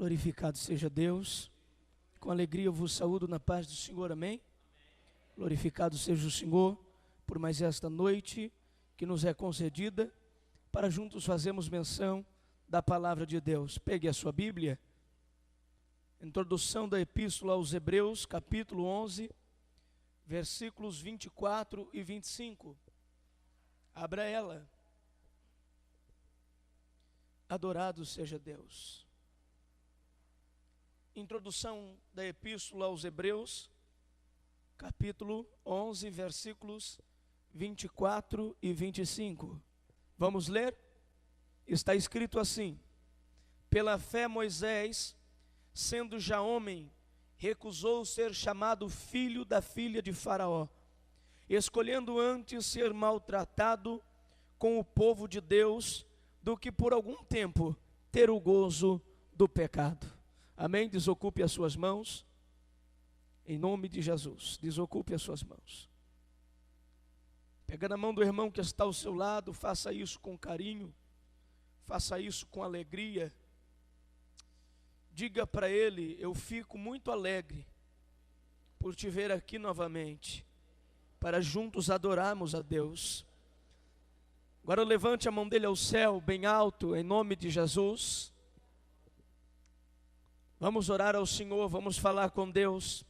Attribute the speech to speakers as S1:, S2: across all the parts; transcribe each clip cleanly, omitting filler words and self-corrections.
S1: Glorificado seja Deus. Com alegria eu vos saúdo na paz do Senhor, amém? Glorificado seja o Senhor por mais esta noite que nos é concedida para juntos fazermos menção da palavra de Deus. Pegue a sua Bíblia, introdução da Epístola aos Hebreus, capítulo 11, versículos 24 e 25. Abra ela. Adorado seja Deus. Introdução da Epístola aos Hebreus, capítulo 11, versículos 24 e 25. Vamos ler? Está escrito assim: pela fé Moisés, sendo já homem, recusou ser chamado filho da filha de Faraó, escolhendo antes ser maltratado com o povo de Deus, do que por algum tempo ter o gozo do pecado. Amém? Desocupe as suas mãos, em nome de Jesus, desocupe as suas mãos. Pega na mão do irmão que está ao seu lado, faça isso com carinho, faça isso com alegria. Diga para ele: eu fico muito alegre por te ver aqui novamente, para juntos adorarmos a Deus. Agora levante a mão dele ao céu, bem alto, em nome de Jesus. Vamos orar ao Senhor, vamos falar com Deus,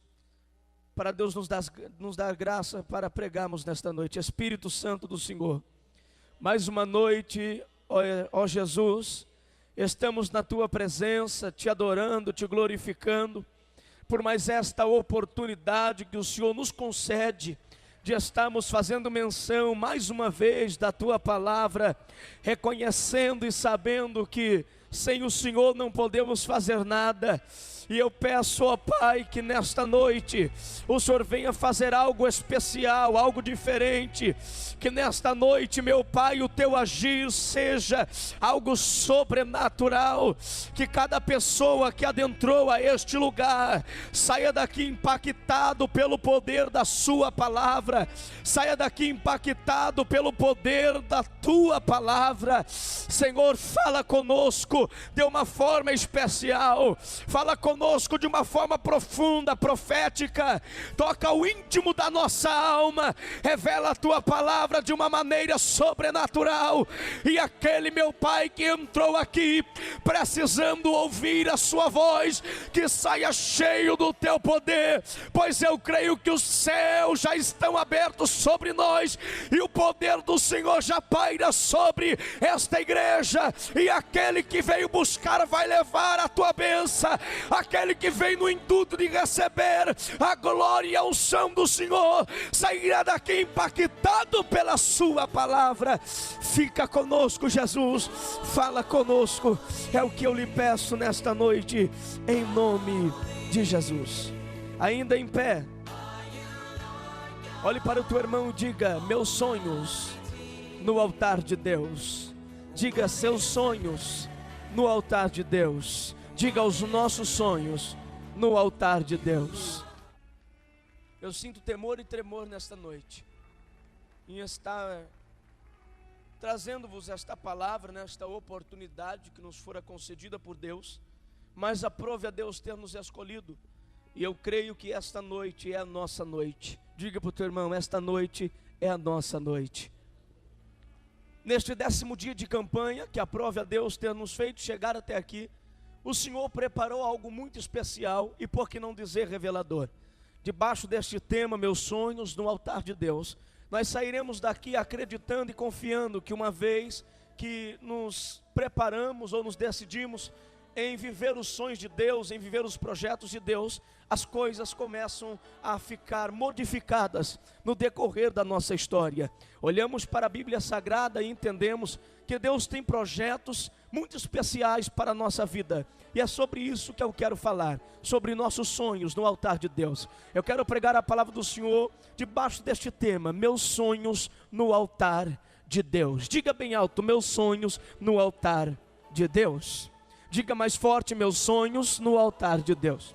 S1: para Deus nos dar graça para pregarmos nesta noite. Espírito Santo do Senhor, mais uma noite, ó Jesus, estamos na Tua presença, Te adorando, Te glorificando, por mais esta oportunidade que o Senhor nos concede, de estarmos fazendo menção mais uma vez da Tua palavra, reconhecendo e sabendo que sem o Senhor não podemos fazer nada. E eu peço, ó Pai, que nesta noite o Senhor venha fazer algo especial, algo diferente. Que nesta noite, meu Pai, o Teu agir seja algo sobrenatural. Que cada pessoa que adentrou a este lugar saia daqui impactado pelo poder da Sua palavra. Saia daqui impactado pelo poder da Tua palavra. Senhor, fala conosco de uma forma especial. Fala conosco de uma forma profunda, profética. Toca o íntimo da nossa alma. Revela a Tua palavra de uma maneira sobrenatural. E aquele, meu Pai, que entrou aqui precisando ouvir a Sua voz, que saia cheio do Teu poder, pois eu creio que os céus já estão abertos sobre nós, e o poder do Senhor já paira sobre esta igreja, e aquele que veio buscar vai levar a Tua bênção. Aquele que vem no intuito de receber a glória e a unção do Senhor sairá daqui impactado pela Sua palavra. Fica conosco, Jesus, fala conosco, é o que eu lhe peço nesta noite, em nome de Jesus. Ainda em pé, olhe para o teu irmão e diga: meus sonhos no altar de Deus. Diga: seus sonhos no altar de Deus. Diga: os nossos sonhos no altar de Deus. Eu sinto temor e tremor nesta noite, em estar trazendo-vos esta palavra, nesta oportunidade que nos fora concedida por Deus, mas aprove a Deus ter nos escolhido, e eu creio que esta noite é a nossa noite. Diga para o teu irmão: esta noite é a nossa noite. Neste 10º dia de campanha, que aprove a Deus ter nos feito chegar até aqui, o Senhor preparou algo muito especial e, por que não dizer, revelador. Debaixo deste tema, meus sonhos no altar de Deus, nós sairemos daqui acreditando e confiando que uma vez que nos preparamos ou nos decidimos em viver os sonhos de Deus, em viver os projetos de Deus, as coisas começam a ficar modificadas no decorrer da nossa história. Olhamos para a Bíblia Sagrada e entendemos que Deus tem projetos muito especiais para a nossa vida. E é sobre isso que eu quero falar, sobre nossos sonhos no altar de Deus. Eu quero pregar a palavra do Senhor debaixo deste tema: meus sonhos no altar de Deus. Diga bem alto: meus sonhos no altar de Deus. Diga mais forte: meus sonhos no altar de Deus.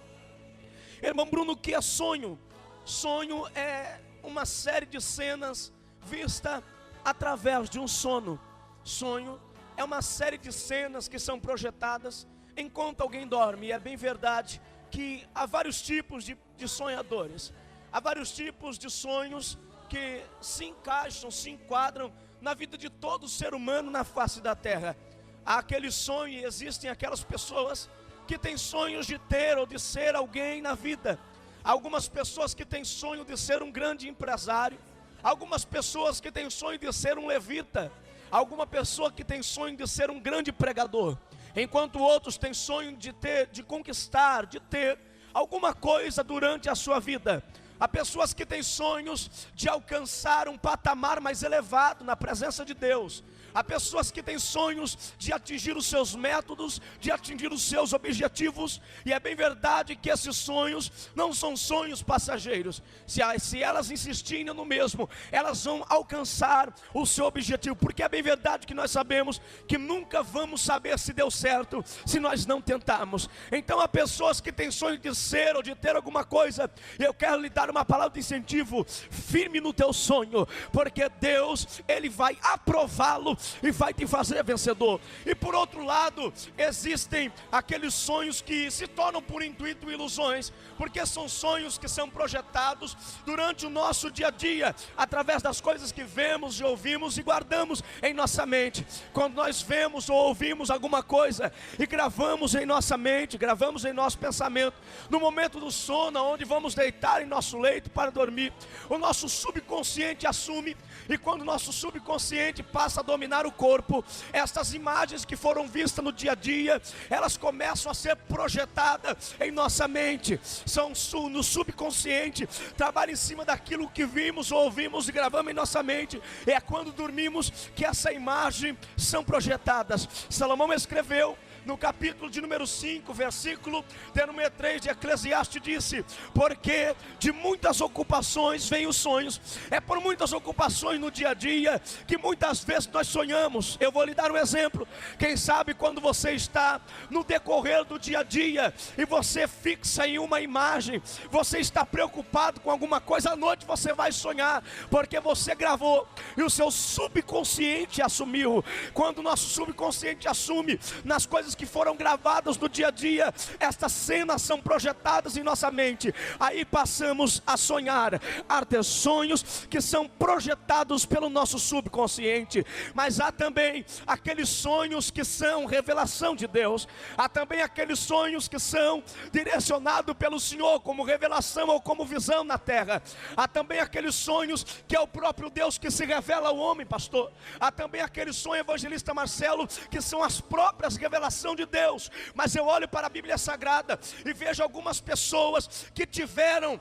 S1: Irmão Bruno, o que é sonho? Sonho é uma série de cenas vista através de um sono. Sonho é uma série de cenas que são projetadas enquanto alguém dorme. E é bem verdade que há vários tipos de sonhadores. Há vários tipos de sonhos que se encaixam, se enquadram na vida de todo ser humano na face da terra. Há aquele sonho e existem aquelas pessoas que têm sonhos de ter ou de ser alguém na vida. Há algumas pessoas que têm sonho de ser um grande empresário. Algumas pessoas que têm sonho de ser um levita. Alguma pessoa que tem sonho de ser um grande pregador. Enquanto outros têm sonho de conquistar, de ter alguma coisa durante a sua vida. Há pessoas que têm sonhos de alcançar um patamar mais elevado na presença de Deus. Há pessoas que têm sonhos de atingir os seus métodos, de atingir os seus objetivos. E é bem verdade que esses sonhos não são sonhos passageiros. Se elas insistirem no mesmo, elas vão alcançar o seu objetivo. Porque é bem verdade que nós sabemos que nunca vamos saber se deu certo se nós não tentarmos. Então há pessoas que têm sonho de ser ou de ter alguma coisa. E eu quero lhe dar uma palavra de incentivo: firme no teu sonho, porque Deus, Ele vai aprová-lo e vai te fazer vencedor. E por outro lado, existem aqueles sonhos que se tornam por intuito ilusões, porque são sonhos que são projetados durante o nosso dia a dia, através das coisas que vemos e ouvimos e guardamos em nossa mente. Quando nós vemos ou ouvimos alguma coisa e gravamos em nossa mente, gravamos em nosso pensamento, no momento do sono, onde vamos deitar em nosso leito para dormir, o nosso subconsciente assume. E quando o nosso subconsciente passa a dominar o corpo, estas imagens que foram vistas no dia a dia, elas começam a ser projetadas em nossa mente. São no subconsciente, trabalha em cima daquilo que vimos ou ouvimos e gravamos em nossa mente. É quando dormimos que essa imagem são projetadas. Salomão escreveu no capítulo de número 5, versículo de número 3 de Eclesiastes, disse: porque de muitas ocupações vêm os sonhos. É por muitas ocupações no dia a dia que muitas vezes nós sonhamos. Eu vou lhe dar um exemplo. Quem sabe quando você está no decorrer do dia a dia e você fixa em uma imagem, você está preocupado com alguma coisa, à noite você vai sonhar, porque você gravou e o seu subconsciente assumiu. Quando o nosso subconsciente assume nas coisas que foram gravadas no dia a dia, estas cenas são projetadas em nossa mente. Aí passamos a sonhar, a ter sonhos que são projetados pelo nosso subconsciente. Mas há também aqueles sonhos que são revelação de Deus. Há também aqueles sonhos que são direcionados pelo Senhor como revelação ou como visão na terra. Há também aqueles sonhos que é o próprio Deus que se revela ao homem, pastor. Há também aquele sonho, evangelista Marcelo, que são as próprias revelações de Deus. Mas eu olho para a Bíblia Sagrada e vejo algumas pessoas que tiveram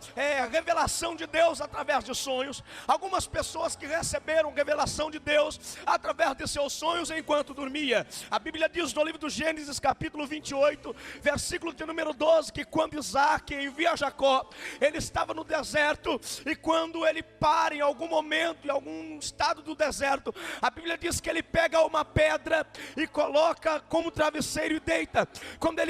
S1: revelação de Deus através de sonhos. Algumas pessoas que receberam revelação de Deus através de seus sonhos enquanto dormia. A Bíblia diz no livro do Gênesis, capítulo 28, versículo de número 12, que quando Isaac envia Jacó, ele estava no deserto, e quando ele para em algum momento, em algum estado do deserto, a Bíblia diz que ele pega uma pedra e coloca como travesseiro e deita. Quando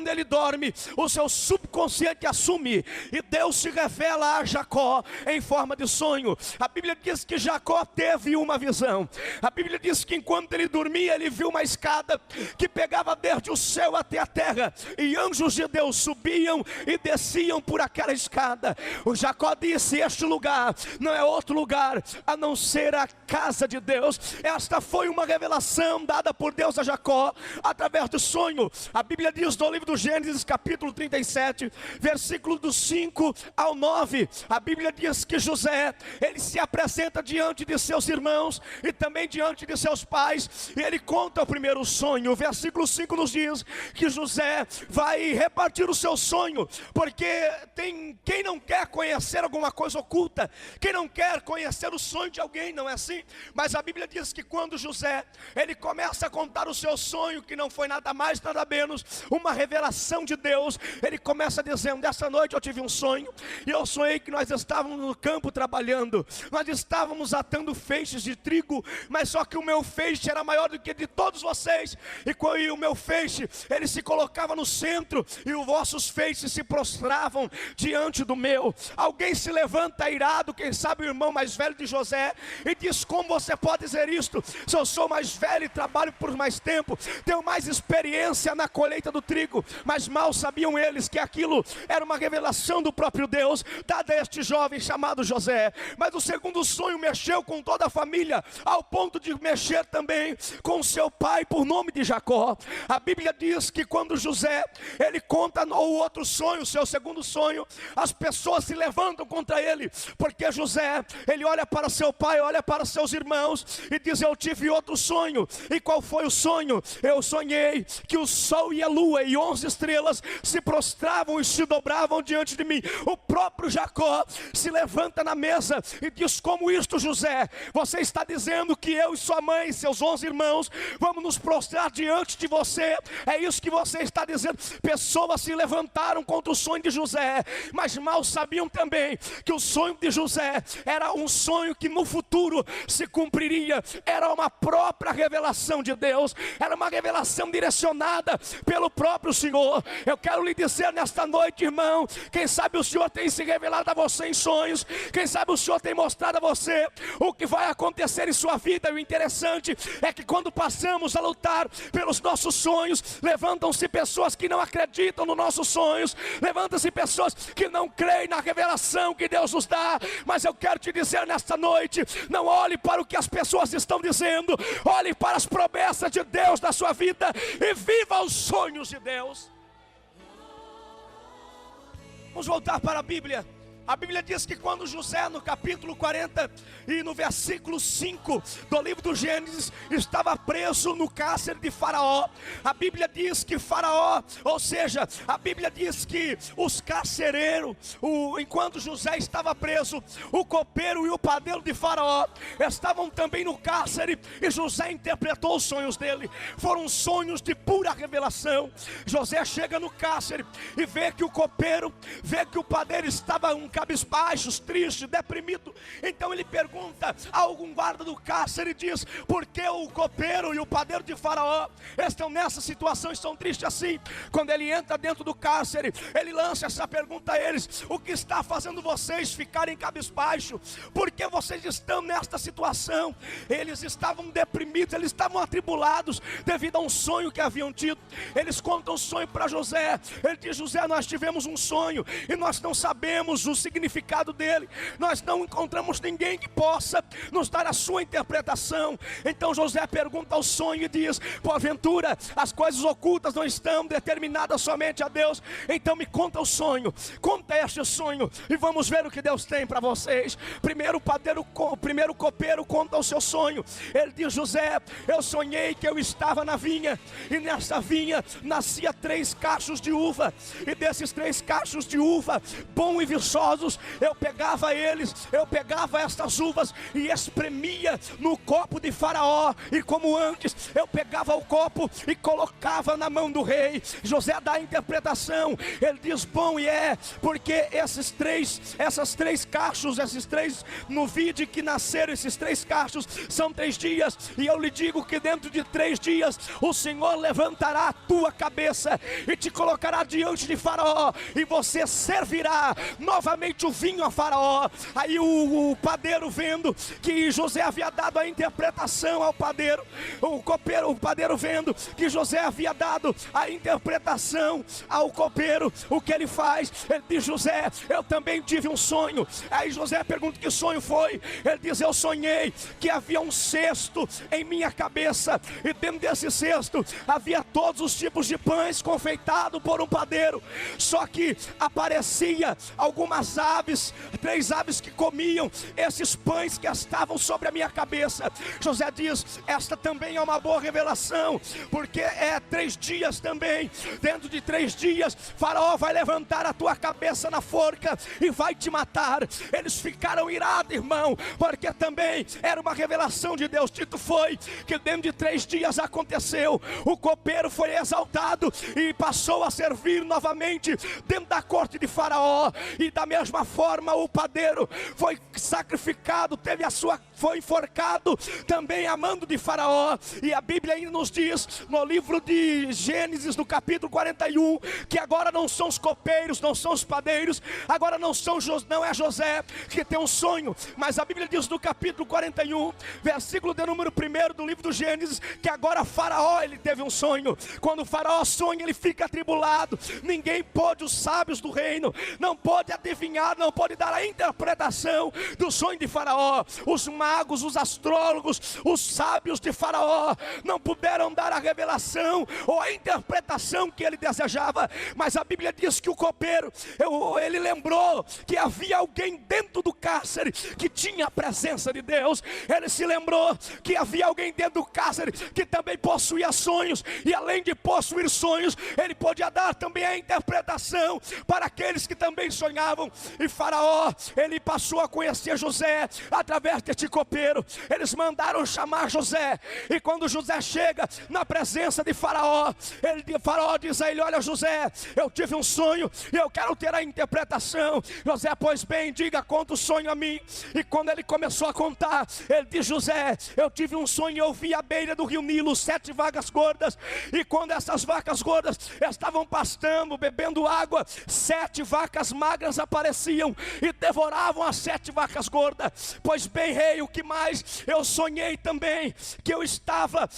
S1: ele dorme, o seu subconsciente assume, e Deus se revela a Jacó em forma de sonho. A Bíblia diz que Jacó teve uma visão. A Bíblia diz que enquanto ele dormia, ele viu uma escada que pegava desde o céu até a terra, e anjos de Deus subiam e desciam por aquela escada. O Jacó disse: este lugar não é outro lugar a não ser a casa de Deus. Esta foi uma revelação dada por Deus a Jacó através do sonho. A Bíblia diz no livro do Gênesis, capítulo 37, versículo do 5 ao 9, a Bíblia diz que José, ele se apresenta diante de seus irmãos e também diante de seus pais, e ele conta o primeiro sonho. O versículo 5 nos diz que José vai repartir o seu sonho, porque tem quem não quer conhecer alguma coisa oculta, quem não quer conhecer o sonho de alguém, não é assim? Mas a Bíblia diz que quando José, ele começa a contar o seu sonho, que não foi nada mais, nada menos, uma revelação de Deus, ele começa dizendo: essa noite eu tive um sonho, e eu sonhei que nós estávamos no campo trabalhando, nós estávamos atando feixes de trigo, mas só que o meu feixe era maior do que de todos vocês, e o meu feixe, ele se colocava no centro, e os vossos feixes se prostravam diante do meu. Alguém se levanta irado, quem sabe o irmão mais velho de José, e diz: como você pode dizer isto? Se eu sou mais velho e trabalho por mais tempo, tenho mais experiência na colheita do trigo. Mas mal sabiam eles que aquilo era uma revelação do próprio Deus, dada a este jovem chamado José. Mas o segundo sonho mexeu com toda a família, ao ponto de mexer também com seu pai, por nome de Jacó. A Bíblia diz que quando José, ele conta o outro sonho, o seu segundo sonho, as pessoas se levantam contra ele, porque José, ele olha para seu pai, olha para seus irmãos e diz: eu tive outro sonho. E qual foi o sonho? Eu sonhei que o sol e a lua e 11 estrelas se prostravam e se dobravam diante de mim. O próprio Jacó se levanta na mesa e diz: como isto, José? Você está dizendo que eu e sua mãe e seus 11 irmãos vamos nos prostrar diante de você? É isso que você está dizendo? Pessoas se levantaram contra o sonho de José, mas mal sabiam também que o sonho de José era um sonho que no futuro se cumpriria. Era uma própria revelação de Deus, era uma revelação direcionada pelo próprio Senhor. Eu quero lhe dizer nesta noite, irmão, quem sabe o Senhor tem se revelado a você em sonhos, quem sabe o Senhor tem mostrado a você o que vai acontecer em sua vida. E o interessante é que quando passamos a lutar pelos nossos sonhos, levantam-se pessoas que não acreditam nos nossos sonhos, levantam-se pessoas que não creem na revelação que Deus nos dá. Mas eu quero te dizer nesta noite, não olhe para o que as pessoas estão dizendo, olhe para as promessas de Deus na sua vida e viva os sonhos de Deus. Vamos voltar para a Bíblia. A Bíblia diz que quando José, no capítulo 40 e no versículo 5 do livro do Gênesis, estava preso no cárcere de Faraó, a Bíblia diz que Faraó, ou seja, a Bíblia diz que os carcereiros, enquanto José estava preso, o copeiro e o padeiro de Faraó estavam também no cárcere, e José interpretou os sonhos dele. Foram sonhos de pura revelação. José chega no cárcere e vê que o copeiro, vê que o padeiro estava cabisbaixos, triste, deprimido. Então ele pergunta a algum guarda do cárcere e diz: por que o copeiro e o padeiro de Faraó estão nessa situação, estão tristes assim? Quando ele entra dentro do cárcere, ele lança essa pergunta a eles: o que está fazendo vocês ficarem cabisbaixos? Por que vocês estão nesta situação? Eles estavam deprimidos, eles estavam atribulados devido a um sonho que haviam tido. Eles contam o sonho para José. Ele diz: José, nós tivemos um sonho e nós não sabemos o significado dele, nós não encontramos ninguém que possa nos dar a sua interpretação. Então José pergunta ao sonho e diz: porventura as coisas ocultas não estão determinadas somente a Deus? Então me conta o sonho, conta este sonho e vamos ver o que Deus tem para vocês. Primeiro o copeiro conta o seu sonho. Ele diz: José, eu sonhei que eu estava na vinha, e nessa vinha nascia 3 cachos de uva, e desses 3 cachos de uva, bom e viçosos, eu pegava eles, eu pegava estas uvas e espremia no copo de Faraó, e como antes, eu pegava o copo e colocava na mão do rei. José dá a interpretação, ele diz: bom e é, porque essas três cachos, esses 3 no vide que nasceram, esses 3 cachos são 3 dias, e eu lhe digo que dentro de 3 dias o Senhor levantará a tua cabeça e te colocará diante de Faraó, e você servirá novamente o vinho a Faraó. Aí o padeiro, vendo que José havia dado a interpretação ao padeiro, o padeiro vendo que José havia dado a interpretação ao copeiro, o que ele faz? Ele diz: José, eu também tive um sonho. Aí José pergunta: que sonho foi? Ele diz: eu sonhei que havia um cesto em minha cabeça, e dentro desse cesto havia todos os tipos de pães confeitados por um padeiro, só que aparecia algumas aves, 3 aves que comiam esses pães que estavam sobre a minha cabeça. José diz: esta também é uma boa revelação, porque é 3 dias também. Dentro de 3 dias Faraó vai levantar a tua cabeça na forca e vai te matar. Eles ficaram irados, irmão, porque também era uma revelação de Deus. Dito foi que dentro de 3 dias aconteceu. O copeiro foi exaltado e passou a servir novamente dentro da corte de Faraó, e da mesma forma o padeiro foi sacrificado, teve a sua foi enforcado também amando de Faraó. E a Bíblia ainda nos diz no livro de Gênesis, no capítulo 41, que agora não são os copeiros, não são os padeiros, agora não é José que tem um sonho, mas a Bíblia diz no capítulo 41, versículo de número 1 do livro do Gênesis, que agora Faraó, ele teve um sonho. Quando o Faraó sonha, ele fica atribulado. Ninguém pode, os sábios do reino, não pode adivinhar, não pode dar a interpretação do sonho de Faraó. Os magos, os astrólogos, os sábios de Faraó não puderam dar a revelação ou a interpretação que ele desejava. Mas a Bíblia diz que o copeiro, ele lembrou que havia alguém dentro do cárcere que tinha a presença de Deus. Ele se lembrou que havia alguém dentro do cárcere que também possuía sonhos, e além de possuir sonhos, ele podia dar também a interpretação para aqueles que também sonhavam. E Faraó, ele passou a conhecer José através deste copeiro. Eles mandaram chamar José, e quando José chega na presença de Faraó, Faraó diz a ele: olha, José, eu tive um sonho e eu quero ter a interpretação. José: pois bem, diga, conta o sonho a mim. E quando ele começou a contar, ele diz: José, eu tive um sonho, eu vi à beira do rio Nilo 7 vacas gordas, e quando essas vacas gordas estavam pastando, bebendo água, 7 vacas magras apareciam e devoravam as 7 vacas gordas. Pois bem, rei, o que mais? Eu sonhei também que eu estava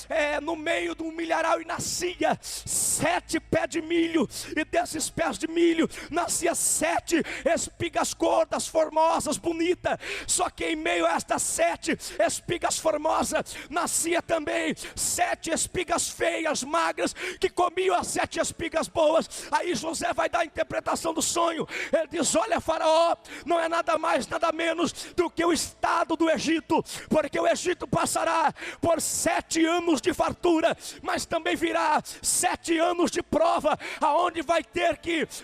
S1: no meio de um milharal e nascia 7 pés de milho, e desses pés de milho nascia 7 espigas gordas, formosas, bonitas. Só que em meio a estas 7 espigas formosas nascia também 7 espigas feias, magras, que comiam as 7 espigas boas. Aí José vai dar a interpretação do sonho. Ele diz: olha, Faraó, não é nada mais, nada menos do que o estado do Egito, porque o Egito passará por 7 anos de fartura, mas também virá 7 anos de prova, aonde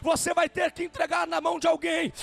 S1: você vai ter que entregar na mão de alguém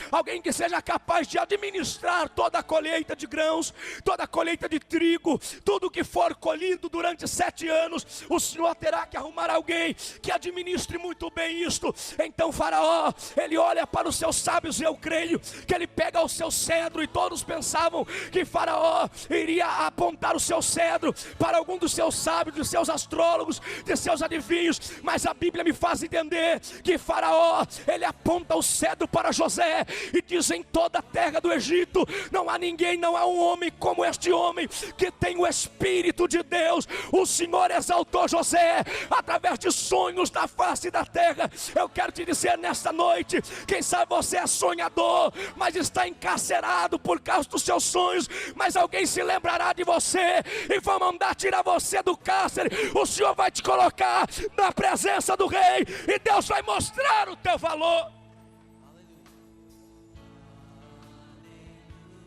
S1: que seja capaz de administrar toda a colheita de grãos, toda a colheita de trigo, tudo que for colhido durante 7 anos. O Senhor terá que arrumar alguém que administre muito bem isto. Então Faraó, ele olha para os seus sábios, e eu creio que ele pega o seu cedro, e todos pensavam que Faraó iria apontar o seu cedro para algum dos seus sábios, de seus astrólogos, de seus adivinhos, mas a Bíblia me faz entender que Faraó, ele aponta o cedro para José e diz: em toda a terra do Egito não há ninguém, não há um homem como este homem, que tem o Espírito de Deus. O Senhor exaltou José através de sonhos da face da terra. Eu quero te dizer nesta noite, quem sabe você é sonhador, mas está encarcerado por causa dos seus sonhos, mas alguém se lembrará de você e vai mandar tirar você do cárcere. O Senhor vai te colocar na presença do rei, e Deus vai mostrar o teu valor.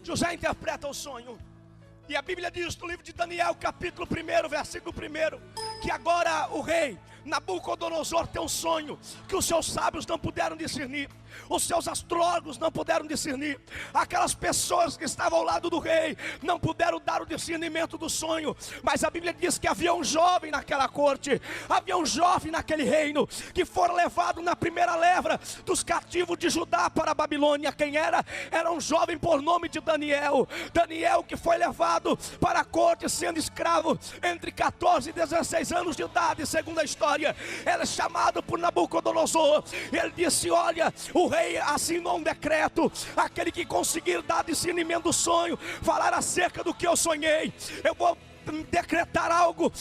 S1: José interpreta o sonho, e a Bíblia diz no livro de Daniel, capítulo 1, versículo 1, que agora o rei Nabucodonosor tem um sonho que os seus sábios não puderam discernir, os seus astrólogos não puderam discernir, aquelas pessoas que estavam ao lado do rei não puderam dar o discernimento do sonho. Mas a Bíblia diz que havia um jovem naquela corte, havia um jovem naquele reino, que foi levado na primeira leva dos cativos de Judá para a Babilônia. Quem era? Era um jovem por nome de Daniel. Daniel, que foi levado para a corte sendo escravo entre 14 e 16 anos de idade, segundo a história. Ele é chamado por Nabucodonosor, e ele disse: olha, o rei assinou um decreto: aquele que conseguir dar discernimento do sonho, falar acerca do que eu sonhei, eu vou decretar algo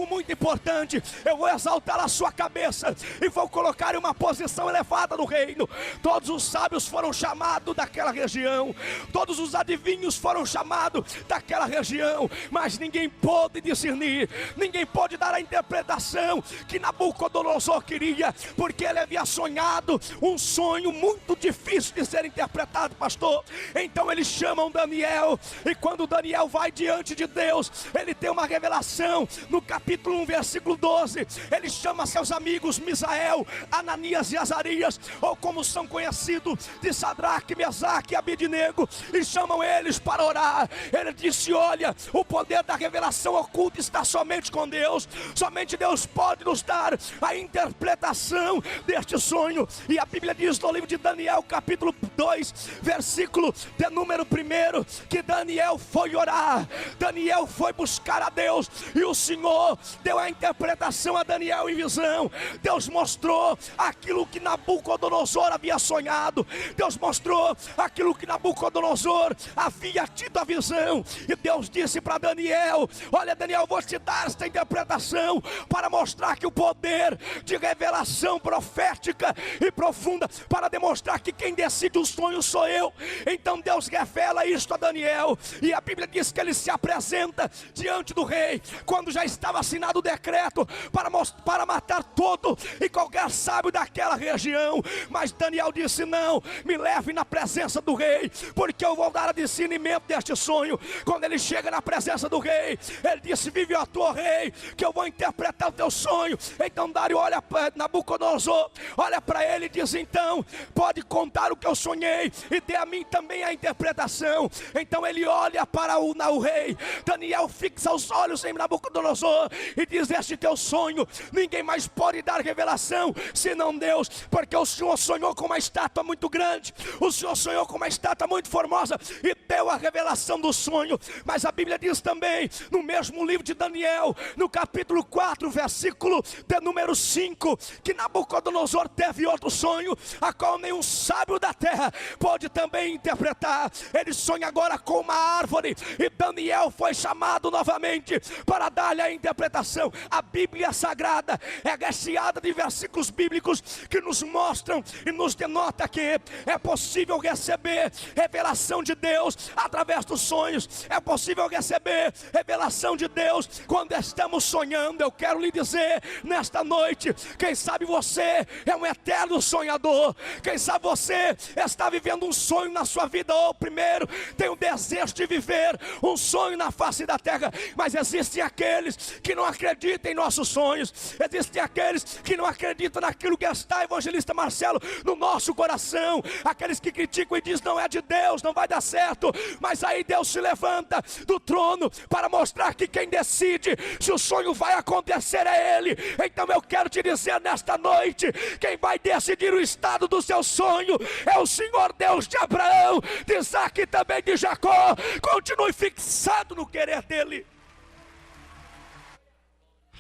S1: muito importante. Eu vou exaltar a sua cabeça e vou colocar em uma posição elevada no reino. Todos os sábios foram chamados daquela região, todos os adivinhos foram chamados daquela região, mas ninguém pôde discernir, ninguém pôde dar a interpretação que Nabucodonosor queria, porque ele havia sonhado um sonho muito difícil de ser interpretado, pastor. Então eles chamam Daniel, e quando Daniel vai diante de Deus, ele ele tem uma revelação. No capítulo 1, versículo 12, ele chama seus amigos Misael, Ananias e Azarias, ou como são conhecidos, de Sadraque, Mesaque e Abednego, e chamam eles para orar. Ele disse: olha, o poder da revelação oculta está somente com Deus. Somente Deus pode nos dar a interpretação deste sonho. E a Bíblia diz no livro de Daniel, capítulo 2, versículo de número 1, que Daniel foi orar, Daniel foi buscar a Deus, e o Senhor deu a interpretação a Daniel em visão. Deus mostrou aquilo que Nabucodonosor havia sonhado, Deus mostrou aquilo que Nabucodonosor havia tido a visão, e Deus disse para Daniel: olha, Daniel, vou te dar esta interpretação para mostrar que o poder de revelação profética e profunda, para demonstrar que quem decide o sonho sou eu. Então Deus revela isto a Daniel, e a Bíblia diz que ele se apresenta diante do rei, quando já estava assinado o decreto para matar todo e qualquer sábio daquela região. Mas Daniel disse: não, me leve na presença do rei, porque eu vou dar a discernimento deste sonho. Quando ele chega na presença do rei, ele disse: vive a tua rei, que eu vou interpretar o teu sonho. Então Dário olha para Nabucodonosor, olha para ele e diz: então pode contar o que eu sonhei e dê a mim também a interpretação. Então ele olha para o rei. Daniel fixa os olhos em Nabucodonosor e diz: este teu sonho, ninguém mais pode dar revelação senão Deus, porque o Senhor sonhou com uma estátua muito grande, o Senhor sonhou com uma estátua muito formosa e deu a revelação do sonho. Mas a Bíblia diz também, no mesmo livro de Daniel, no capítulo 4, versículo de número 5, que Nabucodonosor teve outro sonho, a qual nenhum sábio da terra pode também interpretar. Ele sonha agora com uma árvore, e Daniel foi chamado novamente para dar-lhe a interpretação. A Bíblia Sagrada é recheada de versículos bíblicos que nos mostram e nos denota que é possível receber revelação de Deus através dos sonhos. É possível receber revelação de Deus quando estamos sonhando. Eu quero lhe dizer nesta noite, quem sabe você é um eterno sonhador, quem sabe você está vivendo um sonho na sua vida, ou primeiro tem o desejo de viver um sonho na face da terra. Mas existem aqueles que não acreditam em nossos sonhos, existem aqueles que não acreditam naquilo que está, evangelista Marcelo, no nosso coração, aqueles que criticam e dizem: não é de Deus, não vai dar certo. Mas aí Deus se levanta do trono para mostrar que quem decide se o sonho vai acontecer é Ele. Então eu quero te dizer nesta noite, quem vai decidir o estado do seu sonho é o Senhor Deus de Abraão, de Isaac e também de Jacó. Continue fixado no querer dEle.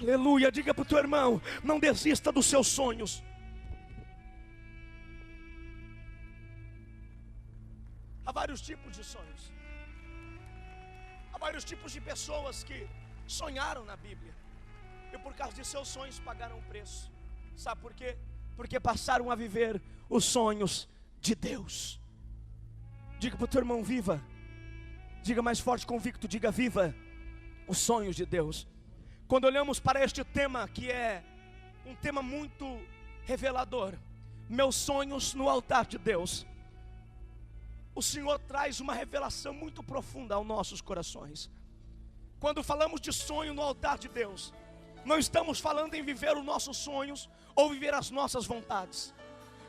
S1: Aleluia. Diga para o teu irmão: não desista dos seus sonhos. Há vários tipos de sonhos. Há vários tipos de pessoas que sonharam na Bíblia, e por causa de seus sonhos pagaram um preço. Sabe por quê? Porque passaram a viver os sonhos de Deus. Diga para o teu irmão: viva. Diga mais forte, convicto, diga: viva os sonhos de Deus. Quando olhamos para este tema, que é um tema muito revelador, meus sonhos no altar de Deus, o Senhor traz uma revelação muito profunda aos nossos corações. Quando falamos de sonho no altar de Deus, não estamos falando em viver os nossos sonhos ou viver as nossas vontades.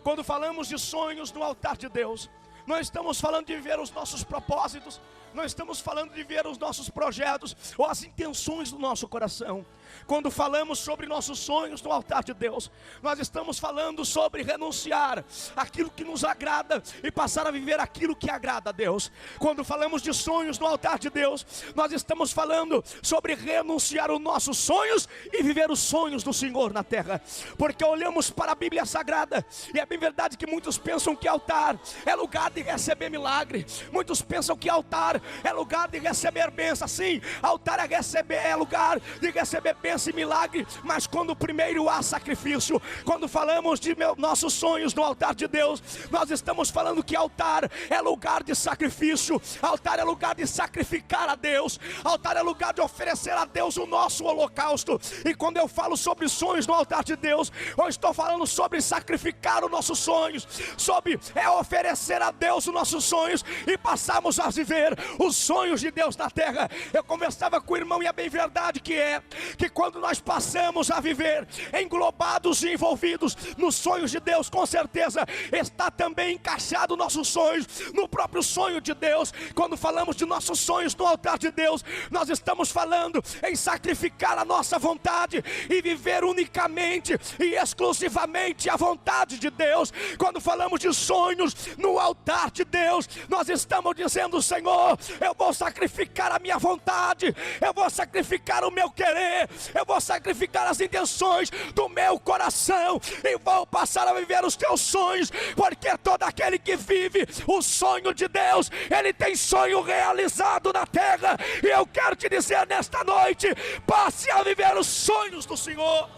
S1: Quando falamos de sonhos no altar de Deus, não estamos falando de viver os nossos propósitos, não estamos falando de ver os nossos projetos ou as intenções do nosso coração. Quando falamos sobre nossos sonhos no altar de Deus, nós estamos falando sobre renunciar aquilo que nos agrada e passar a viver aquilo que agrada a Deus. Quando falamos de sonhos no altar de Deus, nós estamos falando sobre renunciar os nossos sonhos e viver os sonhos do Senhor na terra. Porque olhamos para a Bíblia Sagrada e é bem verdade que muitos pensam que altar é lugar de receber milagre. Muitos pensam que altar é lugar de receber bênção. Sim, altar é lugar de receber é bênção e milagre, mas quando primeiro há sacrifício, quando falamos de nossos sonhos no altar de Deus, nós estamos falando que altar é lugar de sacrifício, altar é lugar de sacrificar a Deus, altar é lugar de oferecer a Deus o nosso holocausto. E quando eu falo sobre sonhos no altar de Deus, eu estou falando sobre sacrificar os nossos sonhos, sobre oferecer a Deus os nossos sonhos e passarmos a viver os sonhos de Deus na terra. Eu conversava com o irmão e é bem verdade que quando nós passamos a viver englobados e envolvidos nos sonhos de Deus, com certeza está também encaixado nossos sonhos no próprio sonho de Deus. Quando falamos de nossos sonhos no altar de Deus, nós estamos falando em sacrificar a nossa vontade e viver unicamente e exclusivamente a vontade de Deus. Quando falamos de sonhos no altar de Deus, nós estamos dizendo: Senhor, eu vou sacrificar a minha vontade, eu vou sacrificar o meu querer, eu vou sacrificar as intenções do meu coração e vou passar a viver os teus sonhos, porque todo aquele que vive o sonho de Deus, ele tem sonho realizado na terra. E eu quero te dizer nesta noite: passe a viver os sonhos do Senhor.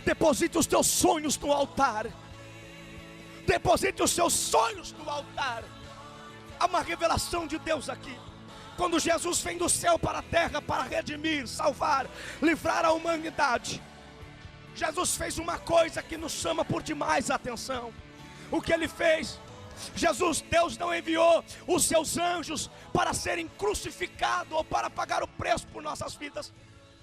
S1: Deposite os teus sonhos no altar. Deposite os seus sonhos no altar. Há uma revelação de Deus aqui. Quando Jesus vem do céu para a terra para redimir, salvar, livrar a humanidade, Jesus fez uma coisa que nos chama por demais a atenção. O que ele fez? Deus não enviou os seus anjos para serem crucificados ou para pagar o preço por nossas vidas.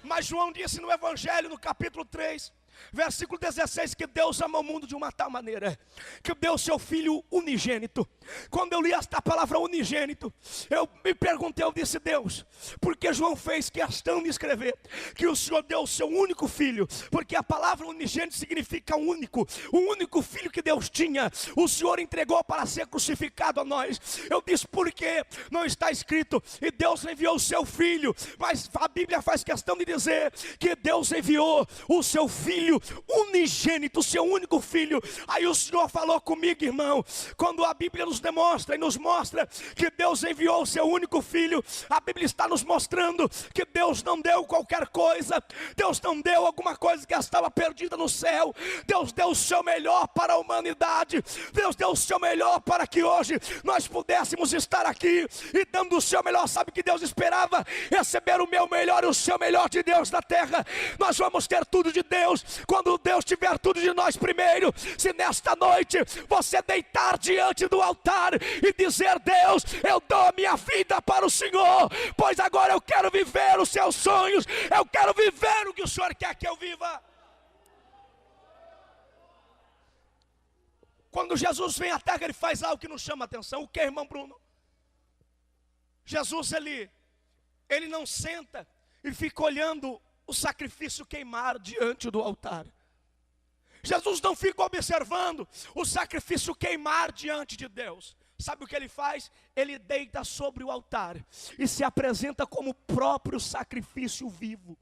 S1: Mas João disse no Evangelho, no capítulo 3, versículo 16, que Deus ama o mundo de uma tal maneira que deu seu Filho unigênito. Quando eu li esta palavra unigênito, eu me perguntei, eu disse: Deus, por que João fez questão de escrever que o Senhor deu o seu único filho? Porque a palavra unigênito significa único. O único filho que Deus tinha, o Senhor entregou para ser crucificado a nós. Eu disse: por que não está escrito e Deus enviou o seu filho? Mas a Bíblia faz questão de dizer que Deus enviou o seu filho unigênito, o seu único filho. Aí o Senhor falou comigo, irmão, quando a Bíblia nos demonstra e nos mostra que Deus enviou o seu único filho, a Bíblia está nos mostrando que Deus não deu qualquer coisa, Deus não deu alguma coisa que estava perdida no céu. Deus deu o seu melhor para a humanidade, Deus deu o seu melhor para que hoje nós pudéssemos estar aqui e dando o seu melhor. Sabe que Deus esperava? Receber o meu melhor e o seu melhor de Deus na terra. Nós vamos ter tudo de Deus quando Deus tiver tudo de nós primeiro. Se nesta noite você deitar diante do altar e dizer: Deus, eu dou a minha vida para o Senhor, pois agora eu quero viver os seus sonhos, eu quero viver o que o Senhor quer que eu viva. Quando Jesus vem à terra, ele faz algo que nos chama a atenção. O que, irmão Bruno? Jesus, ele não senta e fica olhando o sacrifício queimar diante do altar. Jesus não fica observando o sacrifício queimar diante de Deus. Sabe o que ele faz? Ele deita sobre o altar e se apresenta como o próprio sacrifício vivo.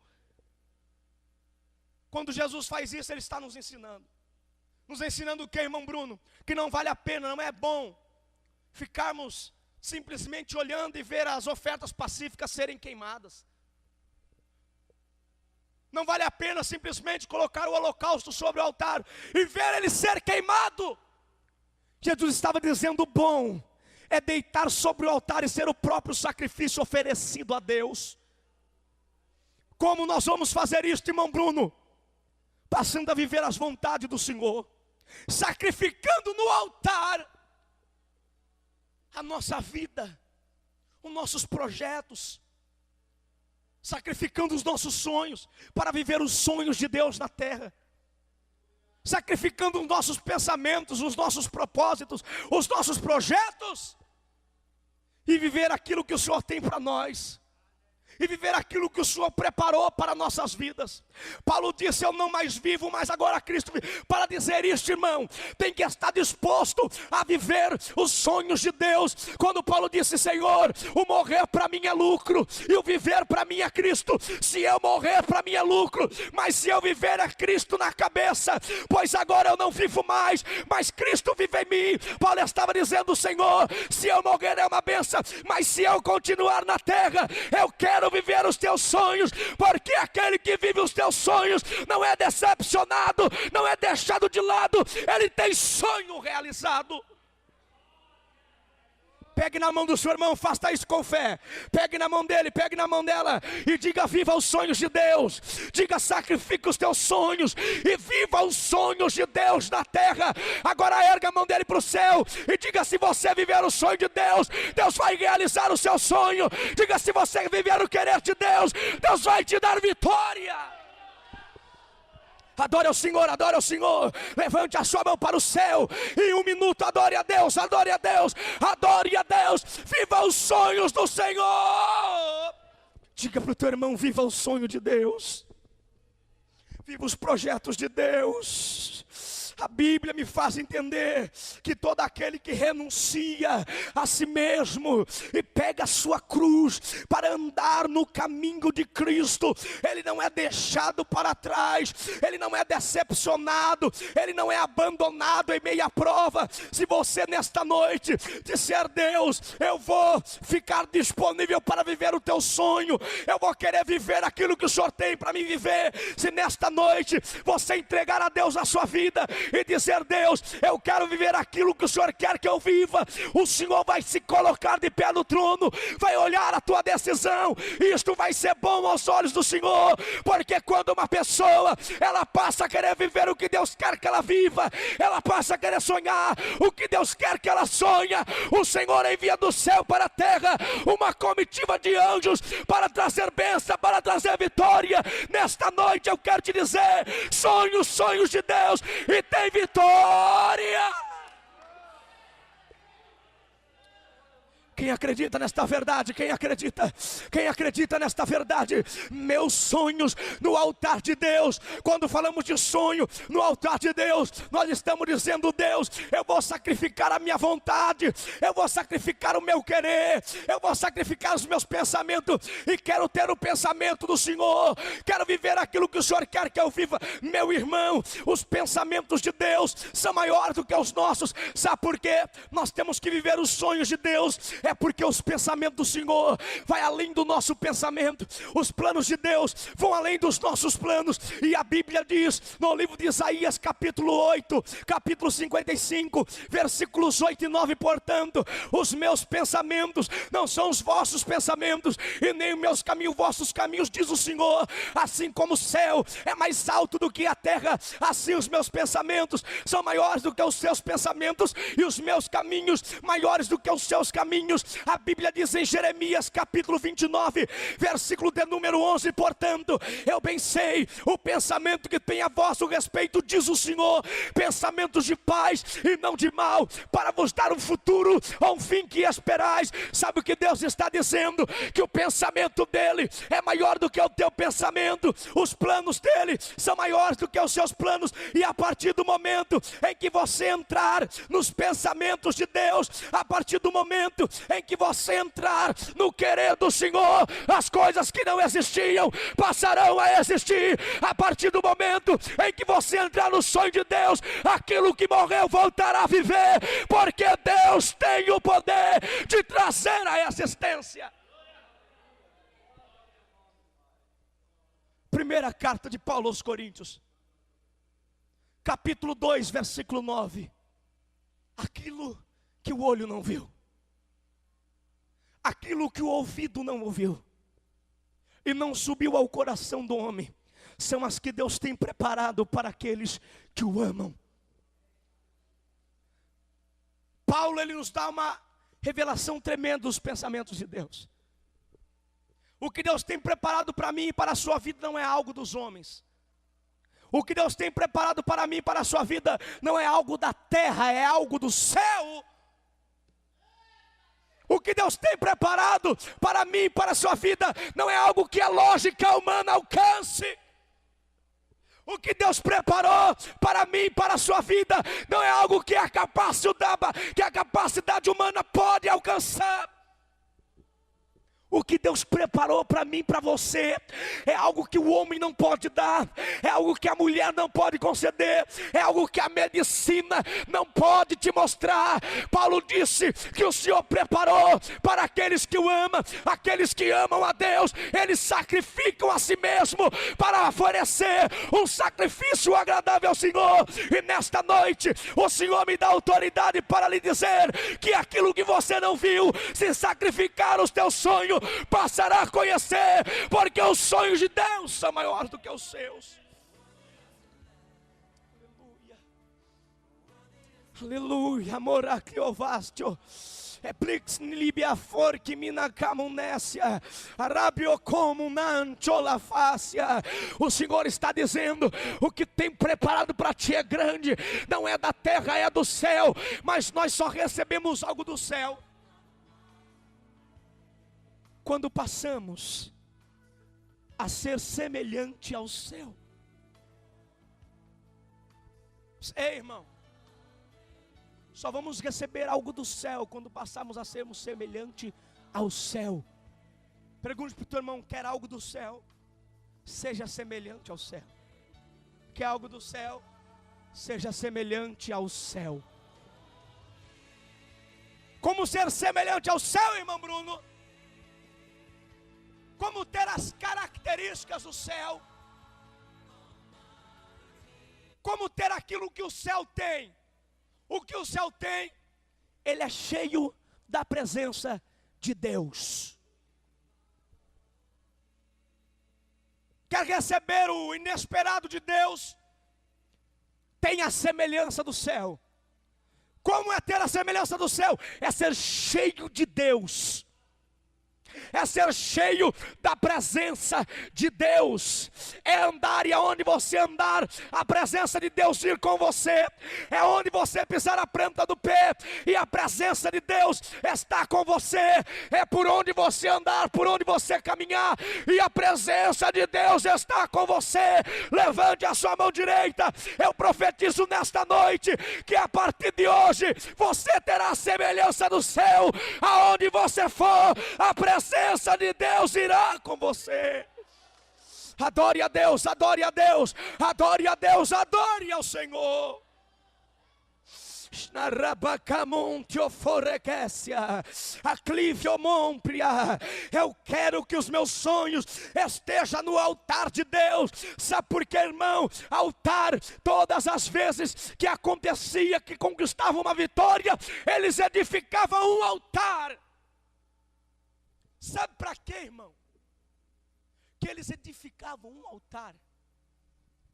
S1: Quando Jesus faz isso, ele está nos ensinando. Nos ensinando o que, irmão Bruno? Que não vale a pena, não é bom ficarmos simplesmente olhando e ver as ofertas pacíficas serem queimadas. Não vale a pena simplesmente colocar o holocausto sobre o altar e ver ele ser queimado. Jesus estava dizendo: bom é deitar sobre o altar e ser o próprio sacrifício oferecido a Deus. Como nós vamos fazer isso, irmão Bruno? Passando a viver as vontades do Senhor, sacrificando no altar a nossa vida, os nossos projetos, sacrificando os nossos sonhos para viver os sonhos de Deus na terra, sacrificando os nossos pensamentos, os nossos propósitos, os nossos projetos, e viver aquilo que o Senhor tem para nós, e viver aquilo que o Senhor preparou para nossas vidas. Paulo disse: eu não mais vivo, mas agora Cristo vive. Para dizer isto, irmão, tem que estar disposto a viver os sonhos de Deus. Quando Paulo disse: Senhor, o morrer para mim é lucro e o viver para mim é Cristo. Se eu morrer, para mim é lucro, mas se eu viver, é Cristo na cabeça. Pois agora eu não vivo mais, mas Cristo vive em mim. Paulo estava dizendo: Senhor, se eu morrer é uma bênção, mas se eu continuar na terra, eu quero quero viver os teus sonhos, porque aquele que vive os teus sonhos não é decepcionado, não é deixado de lado, ele tem sonho realizado. Pegue na mão do seu irmão, faça isso com fé. Pegue na mão dele, pegue na mão dela e diga: viva os sonhos de Deus. Diga: sacrifica os teus sonhos e viva os sonhos de Deus na terra. Agora erga a mão dele para o céu e diga: se você viver o sonho de Deus, Deus vai realizar o seu sonho. Diga: se você viver o querer de Deus, Deus vai te dar vitória. Adore ao Senhor, adore ao Senhor. Levante a sua mão para o céu. Em 1 minuto, adore a Deus, adore a Deus, adore a Deus. Viva os sonhos do Senhor. Diga para o teu irmão: viva o sonho de Deus. Viva os projetos de Deus. A Bíblia me faz entender que todo aquele que renuncia a si mesmo e pega a sua cruz para andar no caminho de Cristo, ele não é deixado para trás, ele não é decepcionado, ele não é abandonado em meio à prova. Se você nesta noite disser: Deus, eu vou ficar disponível para viver o teu sonho, eu vou querer viver aquilo que o Senhor tem para mim viver. Se nesta noite você entregar a Deus a sua vida e dizer: Deus, eu quero viver aquilo que o Senhor quer que eu viva, o Senhor vai se colocar de pé no trono, vai olhar a tua decisão, e isto vai ser bom aos olhos do Senhor, porque quando uma pessoa, ela passa a querer viver o que Deus quer que ela viva, ela passa a querer sonhar o que Deus quer que ela sonha, o Senhor envia do céu para a terra uma comitiva de anjos para trazer bênção, para trazer vitória. Nesta noite eu quero te dizer: sonhe os sonhos de Deus e tem vitória. Quem acredita nesta verdade? Quem acredita nesta verdade? Meus sonhos no altar de Deus. Quando falamos de sonho no altar de Deus, nós estamos dizendo: Deus, eu vou sacrificar a minha vontade, eu vou sacrificar o meu querer, eu vou sacrificar os meus pensamentos e quero ter o pensamento do Senhor, quero viver aquilo que o Senhor quer que eu viva. Meu irmão, os pensamentos de Deus são maiores do que os nossos. Sabe por quê? Nós temos que viver os sonhos de Deus. É porque os pensamentos do Senhor vai além do nosso pensamento. Os planos de Deus vão além dos nossos planos. E a Bíblia diz no livro de Isaías, capítulo 8, capítulo 55, versículos 8 e 9: portanto, os meus pensamentos não são os vossos pensamentos, e nem os meus caminhos, vossos caminhos, diz o Senhor. Assim como o céu é mais alto do que a terra, assim os meus pensamentos são maiores do que os seus pensamentos, e os meus caminhos maiores do que os seus caminhos. A Bíblia diz em Jeremias capítulo 29, versículo de número 11: portanto, eu bem sei o pensamento que tem a vosso respeito, diz o Senhor, pensamentos de paz e não de mal, para vos dar um futuro ou um fim que esperais. Sabe o que Deus está dizendo? Que o pensamento dele é maior do que o teu pensamento, os planos dele são maiores do que os seus planos. E a partir do momento em que você entrar nos pensamentos de Deus, a partir do momento em que você entrar no querer do Senhor, as coisas que não existiam passarão a existir. A partir do momento em que você entrar no sonho de Deus, aquilo que morreu voltará a viver, porque Deus tem o poder de trazer a existência. Primeira carta de Paulo aos Coríntios, capítulo 2, versículo 9: aquilo que o olho não viu, aquilo que o ouvido não ouviu e não subiu ao coração do homem, são as que Deus tem preparado para aqueles que o amam. Paulo, ele nos dá uma revelação tremenda dos pensamentos de Deus. O que Deus tem preparado para mim e para a sua vida não é algo dos homens. O que Deus tem preparado para mim e para a sua vida não é algo da terra, é algo do céu. O que Deus tem preparado para mim e para a sua vida não é algo que a lógica humana alcance. O que Deus preparou para mim e para a sua vida não é algo que a capacidade humana pode alcançar. O que Deus preparou para mim, para você, é algo que o homem não pode dar, é algo que a mulher não pode conceder, é algo que a medicina não pode te mostrar. Paulo disse que o Senhor preparou para aqueles que o amam, aqueles que amam a Deus, eles sacrificam a si mesmo para oferecer um sacrifício agradável ao Senhor. E nesta noite, o Senhor me dá autoridade para lhe dizer que aquilo que você não viu, se sacrificar os teus sonhos, passará a conhecer, porque os sonhos de Deus são maiores do que os seus. Aleluia, amor aqui ovastio. Eplix libia forque mina camunécia, arabio como nanchola fácia. O Senhor está dizendo: o que tem preparado para ti é grande, não é da terra, é do céu, mas nós só recebemos algo do céu quando passamos a ser semelhante ao céu. Ei, irmão, só vamos receber algo do céu quando passarmos a sermos semelhante ao céu. Pergunte para o teu irmão: quer algo do céu? Seja semelhante ao céu. Quer algo do céu? Seja semelhante ao céu. Como ser semelhante ao céu, irmão Bruno? Como ter as características do céu? Como ter aquilo que o céu tem? O que o céu tem? Ele é cheio da presença de Deus. Quer receber o inesperado de Deus? Tem a semelhança do céu. Como é ter a semelhança do céu? É ser cheio de Deus. É ser cheio da presença de Deus. É andar, e aonde você andar, a presença de Deus ir com você. É onde você pisar a planta do pé, e a presença de Deus está com você. É por onde você andar, por onde você caminhar, e a presença de Deus está com você. Levante a sua mão direita. Eu profetizo nesta noite que a partir de hoje você terá a semelhança do céu. Aonde você for, a presença de Deus irá com você. Adore a Deus, adore a Deus, adore a Deus, adore ao Senhor. Eu quero que os meus sonhos estejam no altar de Deus. Sabe por quê, irmão? Altar, todas as vezes que acontecia, que conquistavam uma vitória, eles edificavam um altar. Sabe para quê, irmão? Que eles edificavam um altar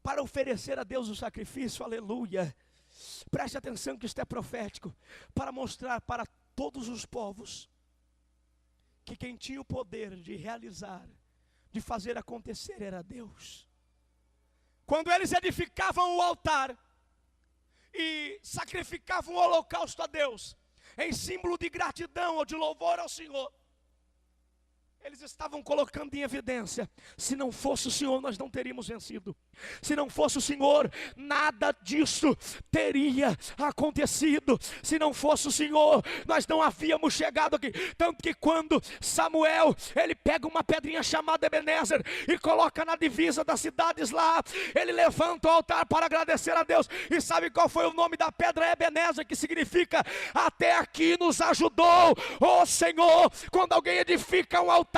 S1: para oferecer a Deus o sacrifício, aleluia. Preste atenção que isto é profético, para mostrar para todos os povos que quem tinha o poder de realizar, de fazer acontecer, era Deus. Quando eles edificavam o altar e sacrificavam o holocausto a Deus, em símbolo de gratidão ou de louvor ao Senhor, eles estavam colocando em evidência: se não fosse o Senhor, nós não teríamos vencido. Se não fosse o Senhor, nada disso teria acontecido. Se não fosse o Senhor, nós não havíamos chegado aqui. Tanto que quando Samuel, ele pega uma pedrinha chamada Ebenezer e coloca na divisa das cidades lá, ele levanta o altar para agradecer a Deus. E sabe qual foi o nome da pedra? Ebenezer, que significa: até aqui nos ajudou o Senhor. Quando alguém edifica um altar,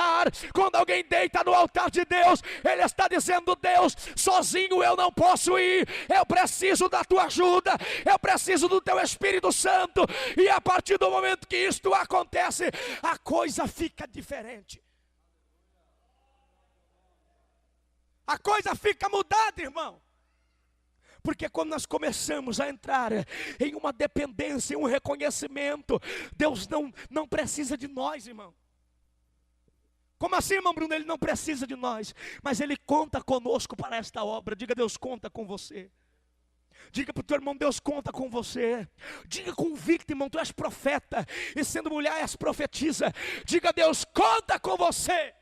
S1: quando alguém deita no altar de Deus, ele está dizendo: Deus, sozinho eu não posso ir, eu preciso da tua ajuda, eu preciso do teu Espírito Santo. E a partir do momento que isto acontece, a coisa fica diferente. A coisa fica mudada, irmão. Porque quando nós começamos a entrar em uma dependência, em um reconhecimento, Deus não precisa de nós, irmão. Como assim, irmão Bruno? Ele não precisa de nós, mas Ele conta conosco para esta obra. Diga: Deus conta com você. Diga para o teu irmão: Deus conta com você. Diga convicto, irmão, tu és profeta, e sendo mulher és profetisa. Diga: Deus conta com você.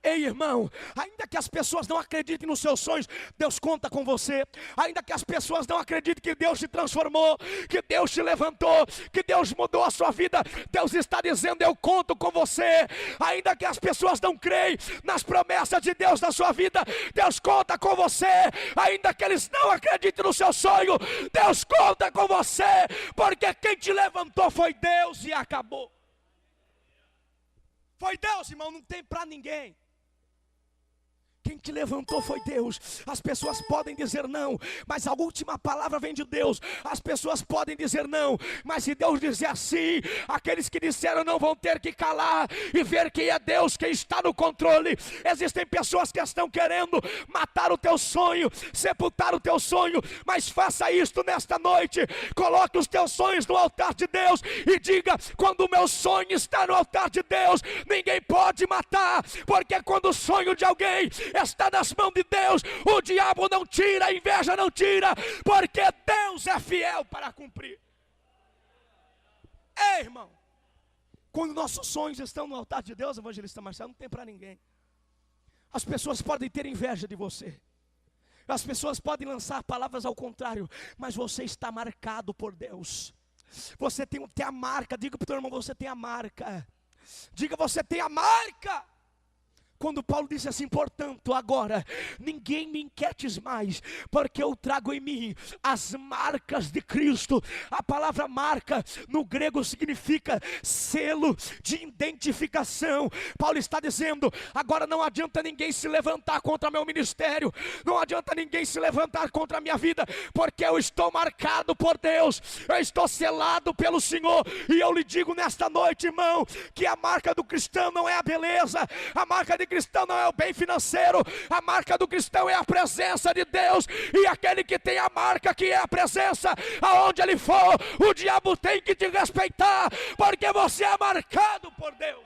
S1: Ei, irmão, ainda que as pessoas não acreditem nos seus sonhos, Deus conta com você. Ainda que as pessoas não acreditem que Deus te transformou, que Deus te levantou, que Deus mudou a sua vida, Deus está dizendo: eu conto com você. Ainda que as pessoas não creem nas promessas de Deus na sua vida, Deus conta com você. Ainda que eles não acreditem no seu sonho, Deus conta com você, porque quem te levantou foi Deus e acabou. Foi Deus, irmão, não tem para ninguém. Quem te levantou foi Deus. As pessoas podem dizer não, mas a última palavra vem de Deus. As pessoas podem dizer não, mas se Deus dizer assim, aqueles que disseram não vão ter que calar e ver que é Deus quem está no controle. Existem pessoas que estão querendo matar o teu sonho, sepultar o teu sonho, mas faça isto nesta noite. Coloque os teus sonhos no altar de Deus e diga: quando o meu sonho está no altar de Deus, ninguém pode matar, porque quando o sonho de alguém está nas mãos de Deus, o diabo não tira, a inveja não tira, porque Deus é fiel para cumprir. Ei, irmão, quando nossos sonhos estão no altar de Deus, evangelista Marcelo, não tem para ninguém. As pessoas podem ter inveja de você, as pessoas podem lançar palavras ao contrário, mas você está marcado por Deus. Você tem a marca. Diga para o teu irmão: você tem a marca. Diga: você tem a marca. Quando Paulo disse assim: portanto, agora ninguém me inquietes mais, porque eu trago em mim as marcas de Cristo. A palavra marca no grego significa selo de identificação. Paulo está dizendo: agora não adianta ninguém se levantar contra meu ministério, não adianta ninguém se levantar contra a minha vida, porque eu estou marcado por Deus, eu estou selado pelo Senhor. E eu lhe digo nesta noite, irmão, que a marca do cristão não é a beleza, a marca de cristão não é o bem financeiro, a marca do cristão é a presença de Deus. E aquele que tem a marca, que é a presença, aonde ele for, o diabo tem que te respeitar, porque você é marcado por Deus.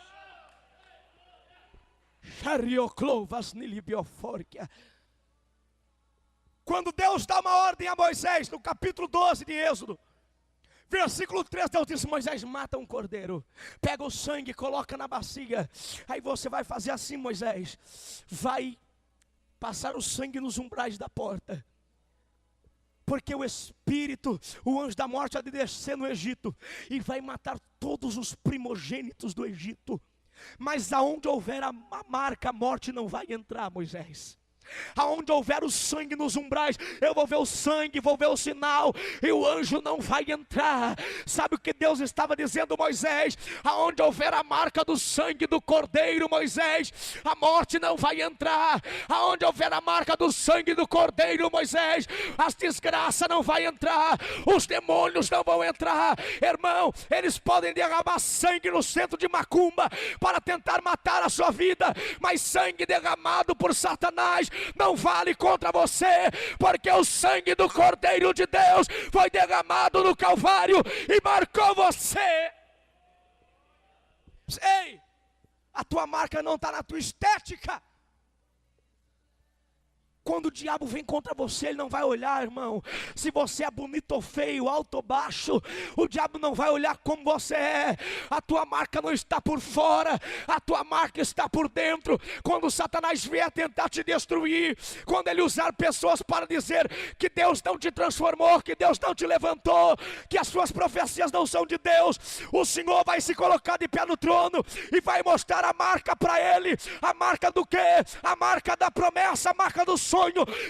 S1: Quando Deus dá uma ordem a Moisés, no capítulo 12 de Êxodo, versículo 3, Deus disse: Moisés, mata um cordeiro, pega o sangue, coloca na bacia. Aí você vai fazer assim, Moisés, vai passar o sangue nos umbrais da porta, porque o Espírito, o anjo da morte, há de descer no Egito e vai matar todos os primogênitos do Egito. Mas aonde houver a marca, a morte não vai entrar, Moisés. Aonde houver o sangue nos umbrais, eu vou ver o sangue, vou ver o sinal, e o anjo não vai entrar. Sabe o que Deus estava dizendo, Moisés? Aonde houver a marca do sangue do cordeiro, Moisés, a morte não vai entrar. Aonde houver a marca do sangue do cordeiro, Moisés, as desgraças não vai entrar, os demônios não vão entrar. Irmão, eles podem derramar sangue no centro de Macumba para tentar matar a sua vida, mas sangue derramado por Satanás não vale contra você, porque o sangue do Cordeiro de Deus foi derramado no Calvário e marcou você. Ei, a tua marca não está na tua estética. Quando o diabo vem contra você, ele não vai olhar, irmão, se você é bonito ou feio, alto ou baixo. O diabo não vai olhar como você é. A tua marca não está por fora, a tua marca está por dentro. Quando Satanás vier tentar te destruir, quando ele usar pessoas para dizer que Deus não te transformou, que Deus não te levantou, que as suas profecias não são de Deus, o Senhor vai se colocar de pé no trono e vai mostrar a marca para ele. A marca do quê? A marca da promessa, a marca do sonho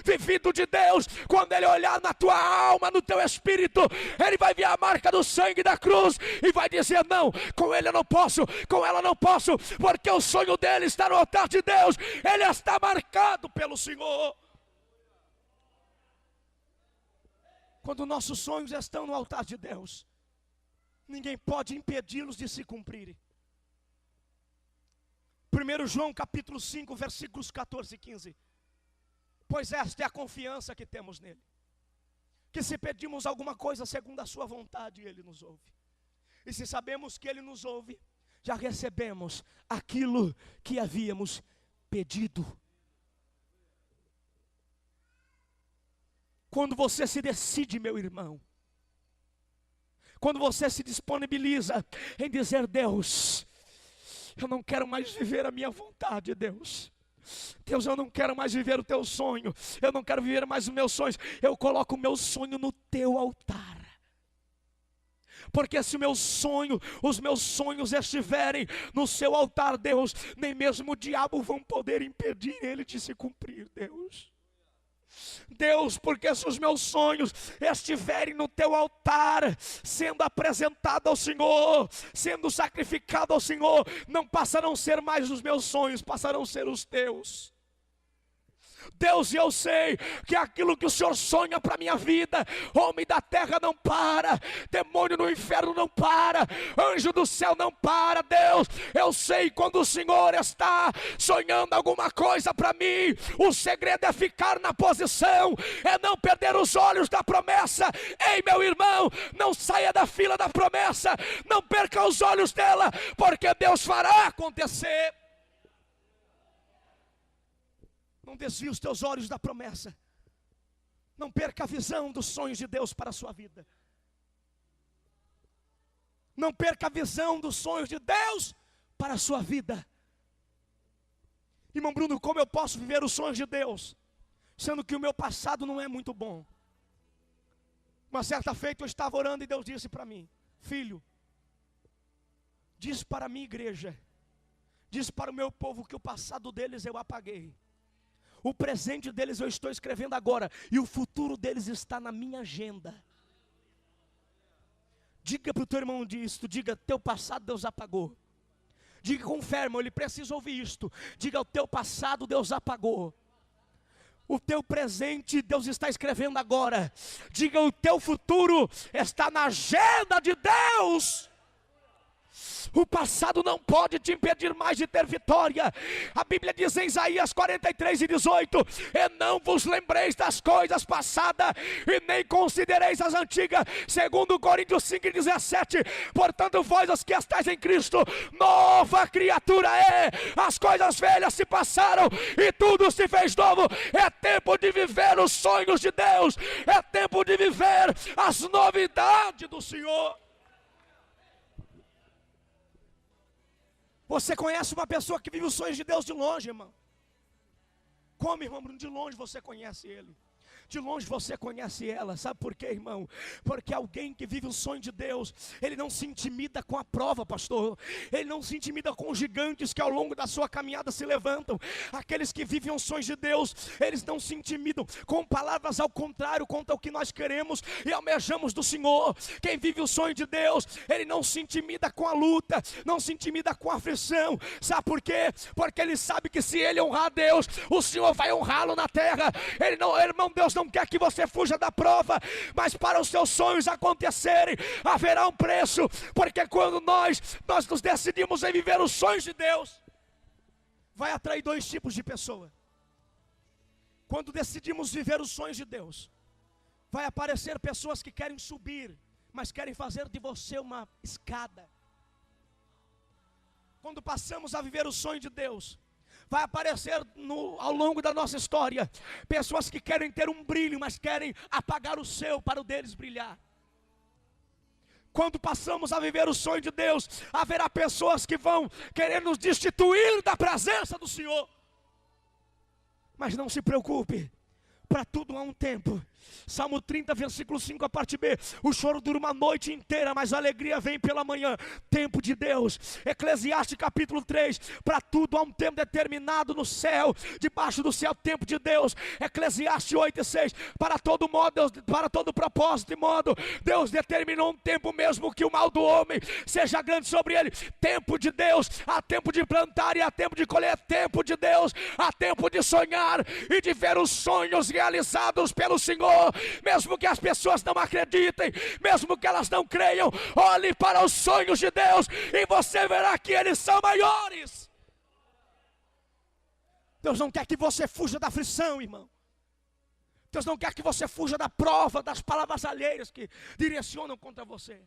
S1: vivido de Deus. Quando ele olhar na tua alma, no teu espírito, ele vai ver a marca do sangue da cruz e vai dizer: não, com ele eu não posso, com ela não posso, porque o sonho dele está no altar de Deus, ele está marcado pelo Senhor. Quando nossos sonhos estão no altar de Deus, ninguém pode impedi-los de se cumprirem. 1 João capítulo 5, versículos 14 e 15. Pois esta é a confiança que temos nele, que se pedimos alguma coisa segundo a sua vontade, ele nos ouve. E se sabemos que ele nos ouve, já recebemos aquilo que havíamos pedido. Quando você se decide, meu irmão, quando você se disponibiliza em dizer: Deus, eu não quero mais viver a minha vontade, Deus, Deus, eu não quero mais viver o teu sonho, eu não quero viver mais os meus sonhos, eu coloco o meu sonho no teu altar. Porque se o meu sonho, os meus sonhos estiverem no seu altar, Deus, nem mesmo o diabo vão poder impedir ele de se cumprir, Deus. Deus, porque se os meus sonhos estiverem no teu altar, sendo apresentado ao Senhor, sendo sacrificado ao Senhor, não passarão a ser mais os meus sonhos, passarão a ser os teus. Deus, eu sei que aquilo que o Senhor sonha para a minha vida, homem da terra não para, demônio no inferno não para, anjo do céu não para. Deus, eu sei quando o Senhor está sonhando alguma coisa para mim, o segredo é ficar na posição, é não perder os olhos da promessa. Ei, meu irmão, não saia da fila da promessa, não perca os olhos dela, porque Deus fará acontecer. Não desvie os teus olhos da promessa. Não perca a visão dos sonhos de Deus para a sua vida. Não perca a visão dos sonhos de Deus para a sua vida. Irmão Bruno, como eu posso viver os sonhos de Deus, sendo que o meu passado não é muito bom? Uma certa feita eu estava orando e Deus disse para mim: filho, diz para a minha igreja, diz para o meu povo que o passado deles eu apaguei. O presente deles eu estou escrevendo agora, e o futuro deles está na minha agenda. Diga para o teu irmão isto, diga: teu passado Deus apagou. Diga com fé, irmão, ele precisa ouvir isto. Diga: o teu passado Deus apagou. O teu presente Deus está escrevendo agora. Diga: o teu futuro está na agenda de Deus. O passado não pode te impedir mais de ter vitória. A Bíblia diz em Isaías 43:18: e não vos lembreis das coisas passadas, e nem considereis as antigas. Segundo Coríntios 5:17: portanto vós os que estáis em Cristo, nova criatura é, as coisas velhas se passaram, e tudo se fez novo. É tempo de viver os sonhos de Deus, é tempo de viver as novidades do Senhor. Você conhece uma pessoa que vive os sonhos de Deus de longe, irmão? Como, irmão Bruno? De longe você conhece ele. De longe você conhece ela. Sabe por quê, irmão? Porque alguém que vive o sonho de Deus, ele não se intimida com a prova, pastor. Ele não se intimida com os gigantes que ao longo da sua caminhada se levantam. Aqueles que vivem os sonhos de Deus, eles não se intimidam com palavras ao contrário quanto ao que nós queremos e almejamos do Senhor. Quem vive o sonho de Deus, ele não se intimida com a luta, não se intimida com a aflição. Sabe por quê? Porque ele sabe que se ele honrar a Deus, o Senhor vai honrá-lo na terra. Ele não, irmão, Deus não quer que você fuja da prova, mas para os seus sonhos acontecerem, haverá um preço, porque quando nós nos decidimos em viver os sonhos de Deus, vai atrair dois tipos de pessoa. Quando decidimos viver os sonhos de Deus, vai aparecer pessoas que querem subir, mas querem fazer de você uma escada. Quando passamos a viver o sonho de Deus, vai aparecer ao longo da nossa história pessoas que querem ter um brilho, mas querem apagar o seu para o deles brilhar. Quando passamos a viver o sonho de Deus, haverá pessoas que vão querer nos destituir da presença do Senhor. Mas não se preocupe, para tudo há um tempo. Salmo 30, versículo 5, a parte B: o choro dura uma noite inteira, mas a alegria vem pela manhã. Tempo de Deus. Eclesiastes capítulo 3: para tudo há um tempo determinado no céu, debaixo do céu, tempo de Deus. Eclesiastes 8:6: para todo modo, Deus, para todo propósito e modo, Deus determinou um tempo, mesmo que o mal do homem seja grande sobre ele. Tempo de Deus. Há tempo de plantar e há tempo de colher. Tempo de Deus. Há tempo de sonhar e de ver os sonhos realizados pelo Senhor. Mesmo que as pessoas não acreditem, mesmo que elas não creiam, olhe para os sonhos de Deus e você verá que eles são maiores. Deus não quer que você fuja da aflição, irmão. Deus não quer que você fuja da prova, das palavras alheias que direcionam contra você.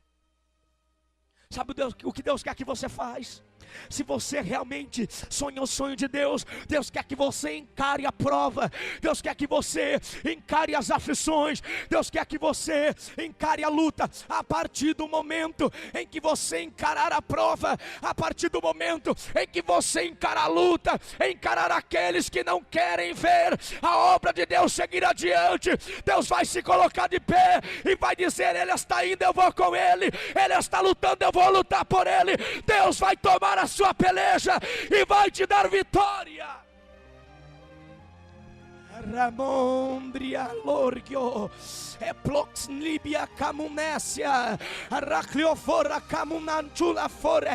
S1: Sabe o que Deus quer que você faz? Se você realmente sonha o sonho de Deus, Deus quer que você encare a prova, Deus quer que você encare as aflições, Deus quer que você encare a luta. A partir do momento em que você encarar a prova, a partir do momento em que você encarar a luta, encarar aqueles que não querem ver a obra de Deus seguir adiante, Deus vai se colocar de pé e vai dizer: Ele está indo, eu vou com Ele, Ele está lutando, eu vou lutar por Ele. Deus vai tomar a sua peleja e vai te dar vitória. Ramondria Lorgio, Eploxnibia Camunésia, Aracliofora Camunantula Fore,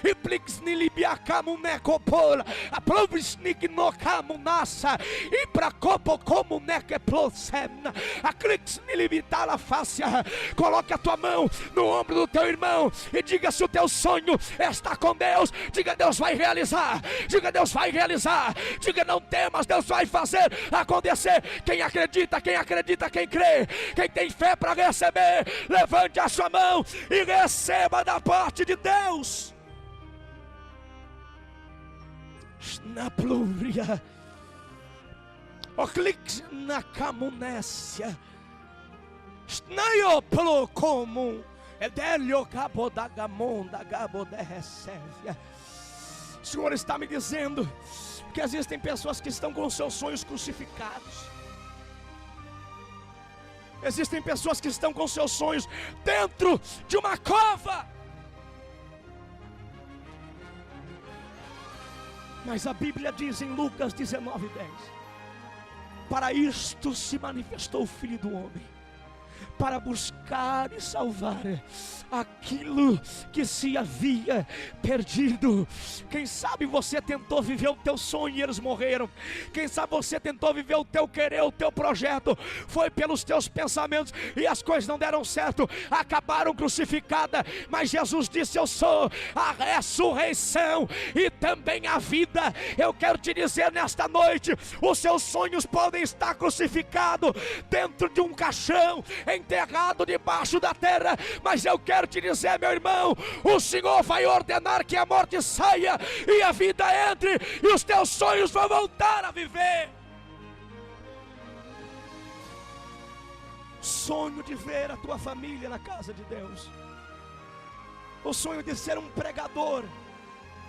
S1: Iplixnilibia Camunecopol, a Provisnik no Camunassa, e pra Copo Comuneque Plosem, a Clixnilibitala Fácia. Coloque a tua mão no ombro do teu irmão e diga: se o teu sonho está com Deus, diga: Deus vai realizar, diga: Deus vai realizar, diga: não temas, Deus vai fazer acontecer. Quem acredita, quem crê, quem tem fé para receber, levante a sua mão e receba da parte de Deus. Na plúria, o clique na camunécia, snaio pelo comum, edelio cabo da gamon da gabo de recévia. O Senhor está me dizendo que existem pessoas que estão com seus sonhos crucificados. Existem pessoas que estão com seus sonhos dentro de uma cova. Mas a Bíblia diz em Lucas 19:10: para isto se manifestou o Filho do Homem, para buscar e salvar aquilo que se havia perdido. Quem sabe você tentou viver o teu sonho e eles morreram. Quem sabe você tentou viver o teu querer, o teu projeto, foi pelos teus pensamentos e as coisas não deram certo, acabaram crucificadas. Mas Jesus disse: eu sou a ressurreição e também a vida. Eu quero te dizer nesta noite: os seus sonhos podem estar crucificados dentro de um caixão, enterrado debaixo da terra, mas eu quero te dizer, meu irmão, o Senhor vai ordenar que a morte saia e a vida entre, e os teus sonhos vão voltar a viver. Sonho de ver a tua família na casa de Deus, o sonho de ser um pregador,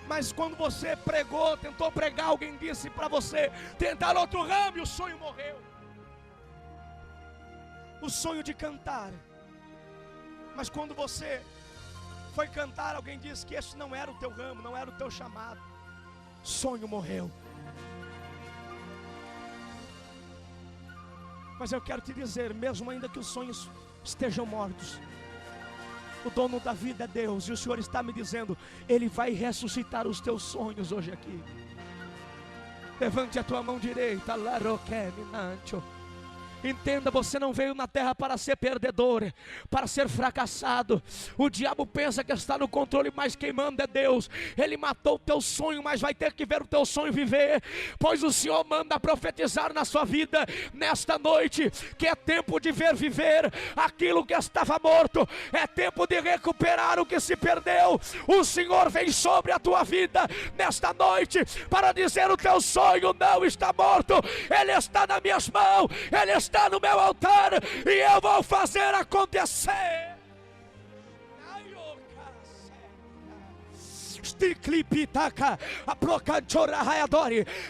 S1: mas quando você pregou, tentou pregar, alguém disse para você tentar outro ramo e o sonho morreu. O sonho de cantar, mas quando você foi cantar, alguém disse que esse não era o teu ramo, não era o teu chamado. Sonho morreu. Mas eu quero te dizer, mesmo ainda que os sonhos estejam mortos, o dono da vida é Deus, e o Senhor está me dizendo: Ele vai ressuscitar os teus sonhos hoje aqui. Levante a tua mão direita, laroqueminancho. Entenda, você não veio na terra para ser perdedor, para ser fracassado. O diabo pensa que está no controle, mas quem manda é Deus. Ele matou o teu sonho, mas vai ter que ver o teu sonho viver, pois o Senhor manda profetizar na sua vida nesta noite, que é tempo de ver viver aquilo que estava morto, é tempo de recuperar o que se perdeu. O Senhor vem sobre a tua vida nesta noite para dizer: o teu sonho não está morto, ele está nas minhas mãos, ele está no meu altar, e eu vou fazer acontecer.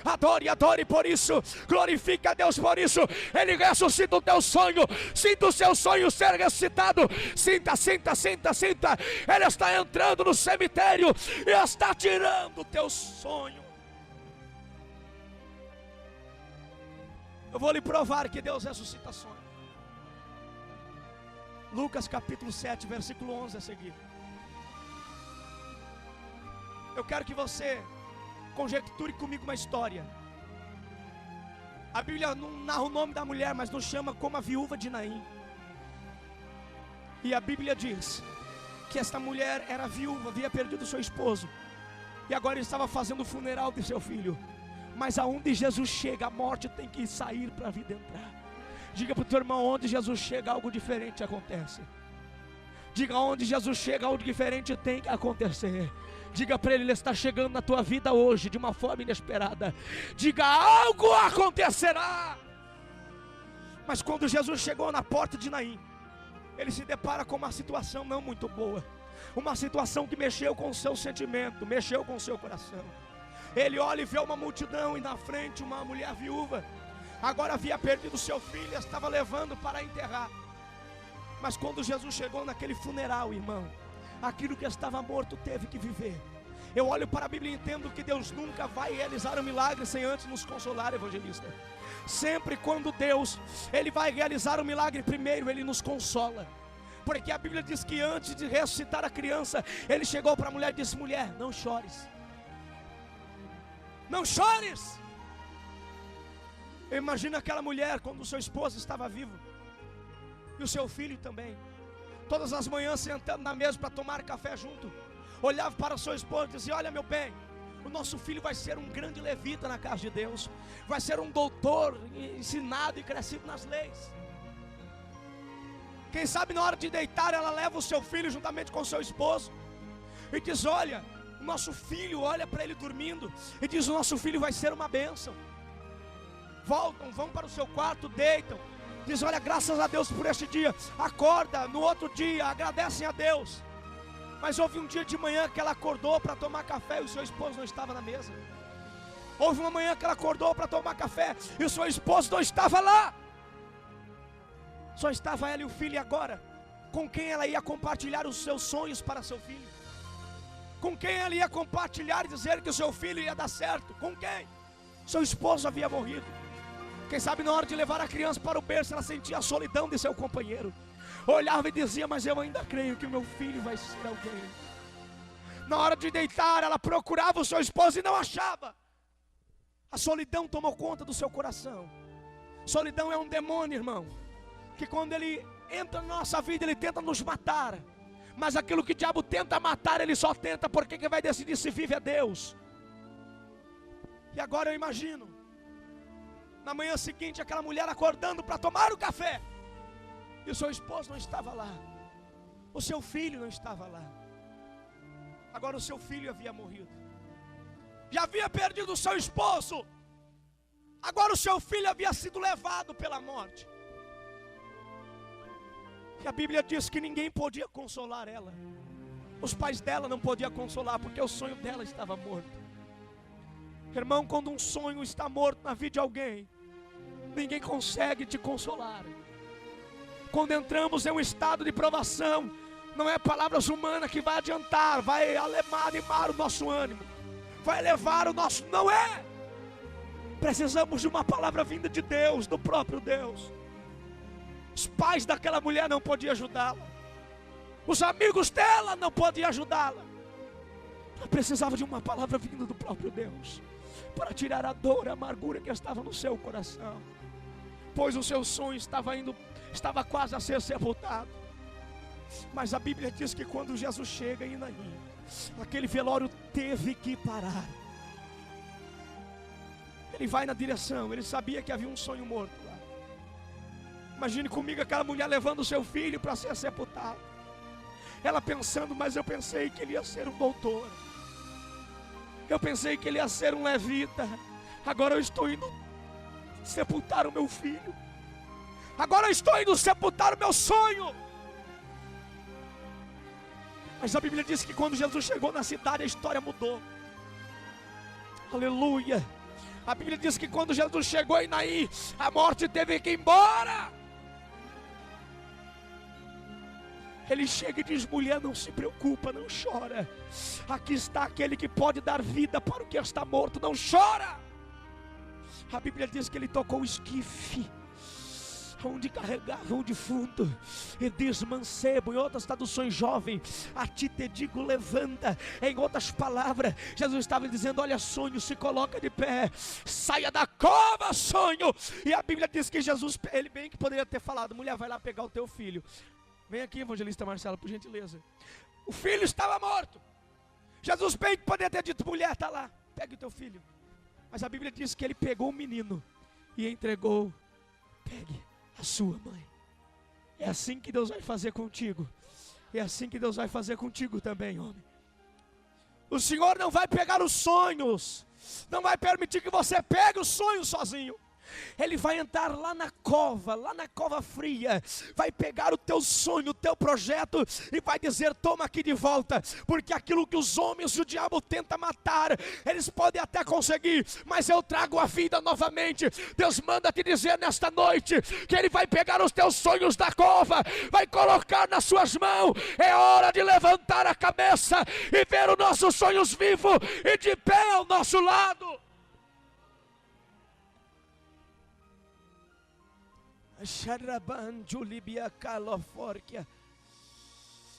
S1: Adore, adore por isso, glorifique a Deus por isso. Ele ressuscita o teu sonho. Sinta o seu sonho ser ressuscitado. Sinta, sinta, sinta, sinta. Ele está entrando no cemitério e está tirando o teu sonho. Eu vou lhe provar que Deus ressuscita sonho. Lucas capítulo 7, versículo 11 a seguir. Eu quero que você conjecture comigo uma história. A Bíblia não narra o nome da mulher, mas nos chama como a viúva de Naim. E a Bíblia diz que esta mulher era viúva, havia perdido seu esposo, e agora estava fazendo o funeral de seu filho. Mas aonde Jesus chega, a morte tem que sair para a vida entrar. Diga para o teu irmão: onde Jesus chega, algo diferente acontece. Diga: onde Jesus chega, algo diferente tem que acontecer. Diga para ele: ele está chegando na tua vida hoje de uma forma inesperada. Diga: algo acontecerá. Mas quando Jesus chegou na porta de Naim, ele se depara com uma situação não muito boa. Uma situação que mexeu com o seu sentimento, mexeu com o seu coração. Ele olha e vê uma multidão, e na frente uma mulher viúva. Agora havia perdido seu filho e estava levando para enterrar. Mas quando Jesus chegou naquele funeral, irmão, aquilo que estava morto teve que viver. Eu olho para a Bíblia e entendo que Deus nunca vai realizar um milagre sem antes nos consolar, evangelista. Sempre quando Deus, Ele vai realizar um milagre, primeiro Ele nos consola. Porque a Bíblia diz que antes de ressuscitar a criança, Ele chegou para a mulher e disse: mulher, não chores. Não chores. Imagina aquela mulher quando o seu esposo estava vivo, e o seu filho também. Todas as manhãs sentando na mesa para tomar café junto, olhava para o seu esposo e dizia: olha, meu bem, o nosso filho vai ser um grande levita na casa de Deus. Vai ser um doutor, ensinado e crescido nas leis. Quem sabe na hora de deitar ela leva o seu filho juntamente com o seu esposo e diz: olha, o nosso filho, olha para ele dormindo e diz: o nosso filho vai ser uma bênção. Voltam, vão para o seu quarto, deitam, diz: olha, graças a Deus por este dia. Acorda no outro dia, agradecem a Deus. Mas houve um dia de manhã que ela acordou para tomar café e o seu esposo não estava na mesa. Houve uma manhã que ela acordou para tomar café e o seu esposo não estava lá. Só estava ela e o filho. E agora, com quem ela ia compartilhar os seus sonhos para seu filho? Com quem ela ia compartilhar e dizer que o seu filho ia dar certo? Com quem? Seu esposo havia morrido. Quem sabe na hora de levar a criança para o berço, ela sentia a solidão de seu companheiro. Olhava e dizia: mas eu ainda creio que o meu filho vai ser alguém. Na hora de deitar, ela procurava o seu esposo e não achava. A solidão tomou conta do seu coração. Solidão é um demônio, irmão, que quando ele entra na nossa vida, ele tenta nos matar. Mas aquilo que o diabo tenta matar, ele só tenta porque quem vai decidir se vive é Deus. E agora eu imagino, na manhã seguinte, aquela mulher acordando para tomar o café, e o seu esposo não estava lá, o seu filho não estava lá. Agora o seu filho havia morrido, já havia perdido o seu esposo. Agora o seu filho havia sido levado pela morte. E a Bíblia diz que ninguém podia consolar ela. Os pais dela não podiam consolar, porque o sonho dela estava morto. Irmão, quando um sonho está morto na vida de alguém, ninguém consegue te consolar. Quando entramos em um estado de provação, não é palavras humanas que vai adiantar, vai animar o nosso ânimo, vai elevar o nosso, não é. Precisamos de uma palavra vinda de Deus, do próprio Deus. Os pais daquela mulher não podiam ajudá-la, os amigos dela não podiam ajudá-la. Ela precisava de uma palavra vinda do próprio Deus, para tirar a dor, a amargura que estava no seu coração, pois o seu sonho estava quase a ser sepultado. Mas a Bíblia diz que quando Jesus chega em Naim, aquele velório teve que parar. Ele vai na direção, ele sabia que havia um sonho morto lá. Imagine comigo aquela mulher levando o seu filho para ser sepultado. Ela pensando: mas eu pensei que ele ia ser um doutor, eu pensei que ele ia ser um levita. Agora eu estou indo sepultar o meu filho. Agora eu estou indo sepultar o meu sonho. Mas a Bíblia diz que quando Jesus chegou na cidade, a história mudou. Aleluia. A Bíblia diz que quando Jesus chegou em Naim, a morte teve que ir embora. Ele chega e diz: mulher, não se preocupa, não chora. Aqui está aquele que pode dar vida para o que está morto, não chora. A Bíblia diz que ele tocou o esquife, onde carregava um defunto, e diz: mancebo. Em outras traduções, jovem, a ti te digo, levanta. Em outras palavras, Jesus estava dizendo: olha, sonho, se coloca de pé, saia da cova, sonho. E a Bíblia diz que Jesus, ele bem que poderia ter falado: mulher, vai lá pegar o teu filho. Vem aqui, evangelista Marcelo, por gentileza. O filho estava morto. Jesus bem que poderia ter dito: mulher, está lá, pegue o teu filho. Mas a Bíblia diz que ele pegou o menino e entregou: pegue a sua mãe. É assim que Deus vai fazer contigo. E é assim que Deus vai fazer contigo também, homem. O Senhor não vai pegar os sonhos, não vai permitir que você pegue os sonhos sozinho. Ele vai entrar lá na cova fria, vai pegar o teu sonho, o teu projeto e vai dizer: toma aqui de volta, porque aquilo que os homens e o diabo tentam matar, eles podem até conseguir, mas eu trago a vida novamente. Deus manda te dizer nesta noite, que Ele vai pegar os teus sonhos da cova, vai colocar nas suas mãos. É hora de levantar a cabeça e ver os nossos sonhos vivos e de pé ao nosso lado. Sharaban Julibia Caloforquia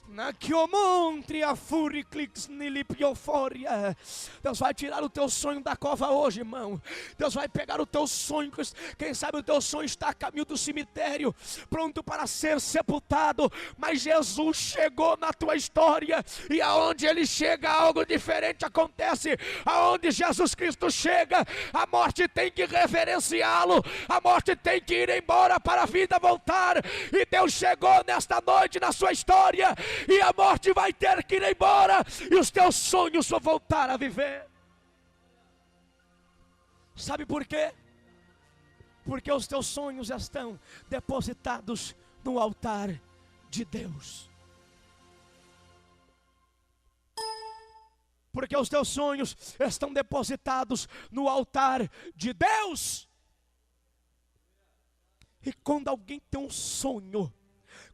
S1: na Quiomontria Furiclix Nilipioforia. Deus vai tirar o teu sonho da cova hoje, irmão. Deus vai pegar o teu sonho. Quem sabe o teu sonho está a caminho do cemitério, pronto para ser sepultado, mas Jesus chegou na tua história, e aonde Ele chega, algo diferente acontece. Aonde Jesus Cristo chega, a morte tem que reverenciá-lo, a morte tem que ir embora para a vida voltar. E Deus chegou nesta noite na sua história, e a morte vai ter que ir embora, e os teus sonhos vão voltar a viver. Sabe por quê? Porque os teus sonhos estão depositados no altar de Deus. Porque os teus sonhos estão depositados no altar de Deus. E quando alguém tem um sonho,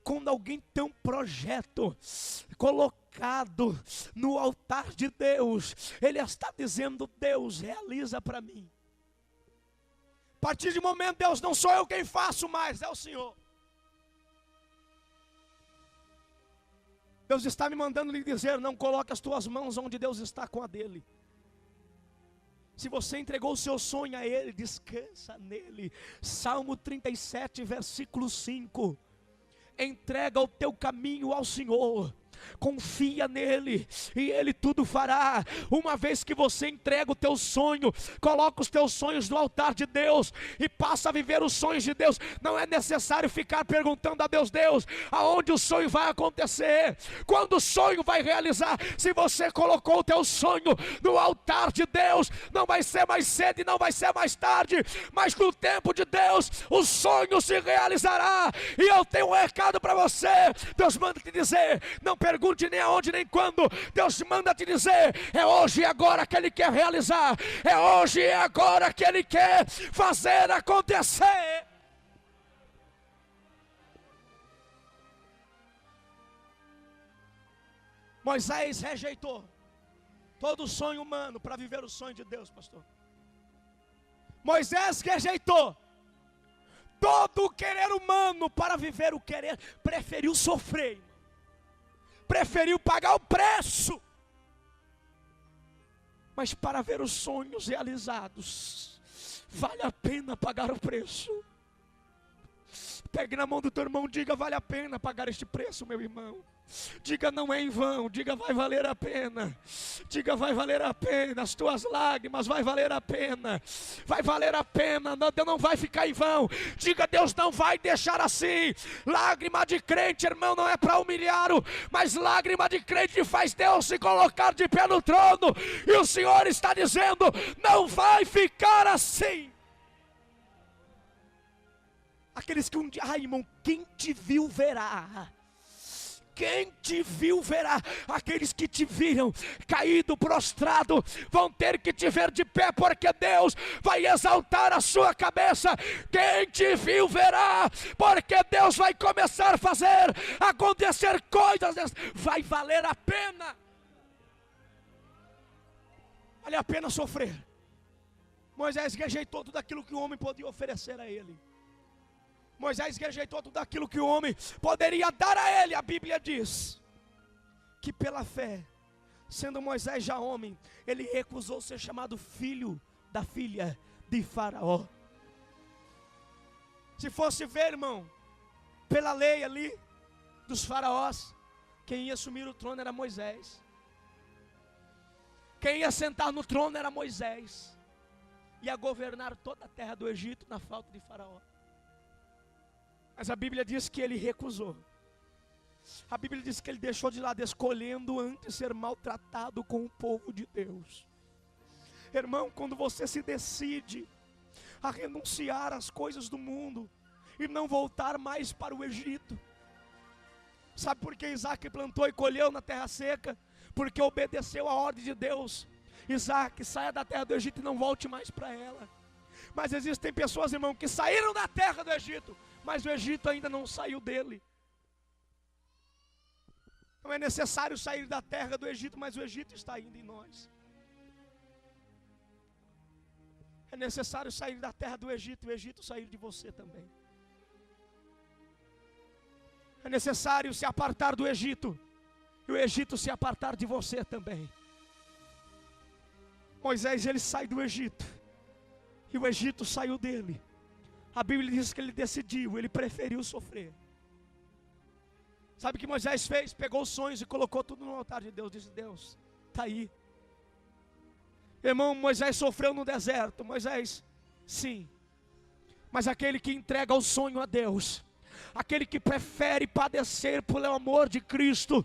S1: quando alguém tem um projeto colocado no altar de Deus, ele está dizendo: Deus, realiza para mim. A partir de momento, Deus, não sou eu quem faço mais, é o Senhor. Deus está me mandando lhe dizer: não coloque as tuas mãos onde Deus está com a dele. Se você entregou o seu sonho a Ele, descansa nele. Salmo 37, versículo 5. Entrega o teu caminho ao Senhor, confia nele e Ele tudo fará. Uma vez que você entrega o teu sonho, coloca os teus sonhos no altar de Deus e passa a viver os sonhos de Deus. Não é necessário ficar perguntando a Deus: Deus, aonde o sonho vai acontecer? Quando o sonho vai realizar? Se você colocou o teu sonho no altar de Deus, não vai ser mais cedo e não vai ser mais tarde, mas no tempo de Deus o sonho se realizará. E eu tenho um recado para você. Deus manda te dizer: não pergunte nem aonde nem quando. Deus manda te dizer: é hoje e agora que Ele quer realizar, é hoje e agora que Ele quer fazer acontecer. Moisés rejeitou todo o sonho humano para viver o sonho de Deus, pastor. Moisés rejeitou todo o querer humano para viver o querer, preferiu sofrer, preferiu pagar o preço, mas para ver os sonhos realizados, vale a pena pagar o preço. Pegue na mão do teu irmão, diga: vale a pena pagar este preço, meu irmão. Diga: não é em vão. Diga: vai valer a pena. Diga: vai valer a pena. As tuas lágrimas vai valer a pena. Vai valer a pena. Deus não vai ficar em vão. Diga: Deus não vai deixar assim. Lágrima de crente, irmão, não é para humilhar, mas lágrima de crente faz Deus se colocar de pé no trono. E o Senhor está dizendo: não vai ficar assim. Aqueles que um dia, irmão, quem te viu verá. Quem te viu verá. Aqueles que te viram caído, prostrado, vão ter que te ver de pé, porque Deus vai exaltar a sua cabeça. Quem te viu verá, porque Deus vai começar a fazer acontecer coisas. Vai valer a pena. Vale a pena sofrer. Moisés rejeitou tudo aquilo que o homem podia oferecer a ele. Moisés rejeitou tudo aquilo que o homem poderia dar a ele. A Bíblia diz que pela fé, sendo Moisés já homem, ele recusou ser chamado filho da filha de Faraó. Se fosse ver, irmão, pela lei ali dos faraós, quem ia assumir o trono era Moisés. Quem ia sentar no trono era Moisés. Ia governar toda a terra do Egito na falta de Faraó. Mas a Bíblia diz que ele recusou. A Bíblia diz que ele deixou de lado, escolhendo antes ser maltratado com o povo de Deus. Irmão, quando você se decide a renunciar às coisas do mundo e não voltar mais para o Egito. Sabe por que Isaac plantou e colheu na terra seca? Porque obedeceu a ordem de Deus. Isaac, saia da terra do Egito e não volte mais para ela. Mas existem pessoas, irmão, que saíram da terra do Egito, mas o Egito ainda não saiu dele. Não é necessário sair da terra do Egito, mas o Egito está ainda em nós. É necessário sair da terra do Egito e o Egito sair de você também. É necessário se apartar do Egito e o Egito se apartar de você também. Moisés, ele sai do Egito e o Egito saiu dele. A Bíblia diz que ele decidiu, ele preferiu sofrer. Sabe o que Moisés fez? Pegou os sonhos e colocou tudo no altar de Deus. Disse: Deus, está aí. Irmão, Moisés sofreu no deserto. Moisés, sim. Mas aquele que entrega o sonho a Deus, aquele que prefere padecer pelo amor de Cristo,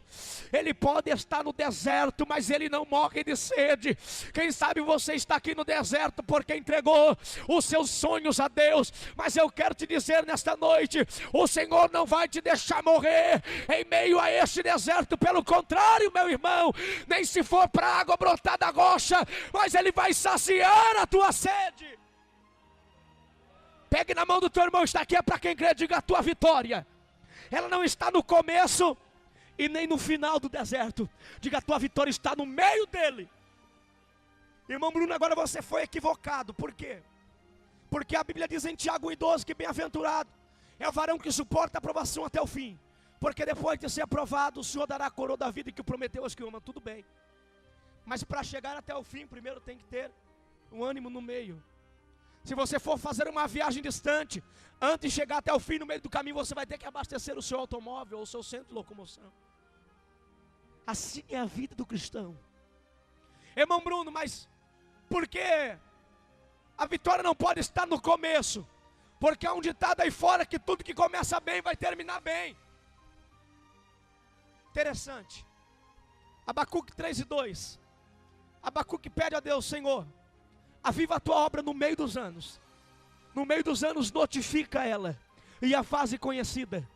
S1: ele pode estar no deserto, mas ele não morre de sede. Quem sabe você está aqui no deserto porque entregou os seus sonhos a Deus. Mas eu quero te dizer nesta noite, o Senhor não vai te deixar morrer em meio a este deserto. Pelo contrário, meu irmão, nem se for para água brotar da rocha, mas Ele vai saciar a tua sede. Pegue na mão do teu irmão, está aqui é para quem crê, diga: a tua vitória, ela não está no começo e nem no final do deserto. Diga: a tua vitória está no meio dele. Irmão Bruno, agora você foi equivocado. Por quê? Porque a Bíblia diz em Tiago 1,12 que bem-aventurado é o varão que suporta a provação até o fim, porque depois de ser aprovado, o Senhor dará a coroa da vida que prometeu aos que o amam. Tudo bem, mas para chegar até o fim, primeiro tem que ter um ânimo no meio. Se você for fazer uma viagem distante, antes de chegar até o fim, no meio do caminho, você vai ter que abastecer o seu automóvel ou o seu centro de locomoção. Assim é a vida do cristão. Irmão Bruno, mas por que a vitória não pode estar no começo? Porque há um ditado aí fora que tudo que começa bem vai terminar bem. Interessante. Abacuque 3:2. Abacuque pede a Deus: Senhor, aviva a tua obra no meio dos anos. No meio dos anos notifica ela e a fase conhecida.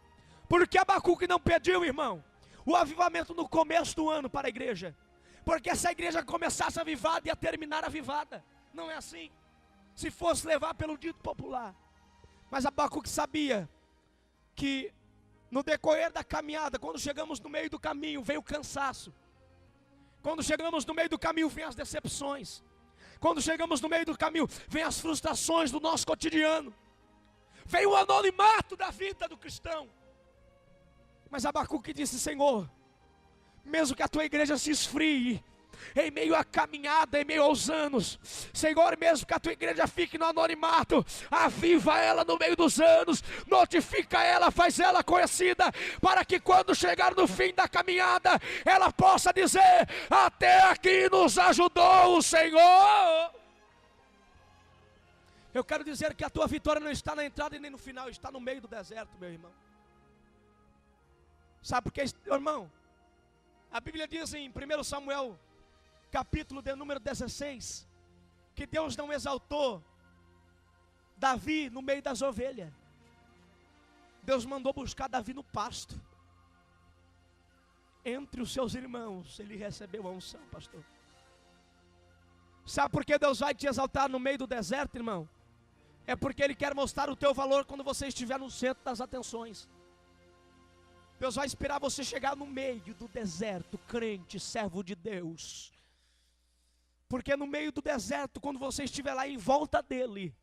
S1: Porque Abacuque não pediu, irmão, o avivamento no começo do ano para a igreja, porque se a igreja começasse avivada, ia terminar avivada. Não é assim, se fosse levar pelo dito popular. Mas Abacuque sabia que no decorrer da caminhada, quando chegamos no meio do caminho, vem o cansaço. Quando chegamos no meio do caminho, vem as decepções. Quando chegamos no meio do caminho, vem as frustrações do nosso cotidiano. Vem o anonimato da vida do cristão. Mas Abacuque disse: Senhor, mesmo que a tua igreja se esfrie, em meio à caminhada, em meio aos anos, Senhor, mesmo que a tua igreja fique no anonimato, aviva ela no meio dos anos, notifica ela, faz ela conhecida, para que quando chegar no fim da caminhada, ela possa dizer: até aqui nos ajudou o Senhor. Eu quero dizer que a tua vitória não está na entrada e nem no final, está no meio do deserto, meu irmão. Sabe por quê, irmão? A Bíblia diz em 1 Samuel capítulo de número 16, que Deus não exaltou Davi no meio das ovelhas. Deus mandou buscar Davi no pasto. Entre os seus irmãos, ele recebeu a unção, pastor. Sabe por que Deus vai te exaltar no meio do deserto, irmão? É porque Ele quer mostrar o teu valor quando você estiver no centro das atenções. Deus vai esperar você chegar no meio do deserto, crente, servo de Deus. Porque no meio do deserto, quando você estiver lá em volta dele,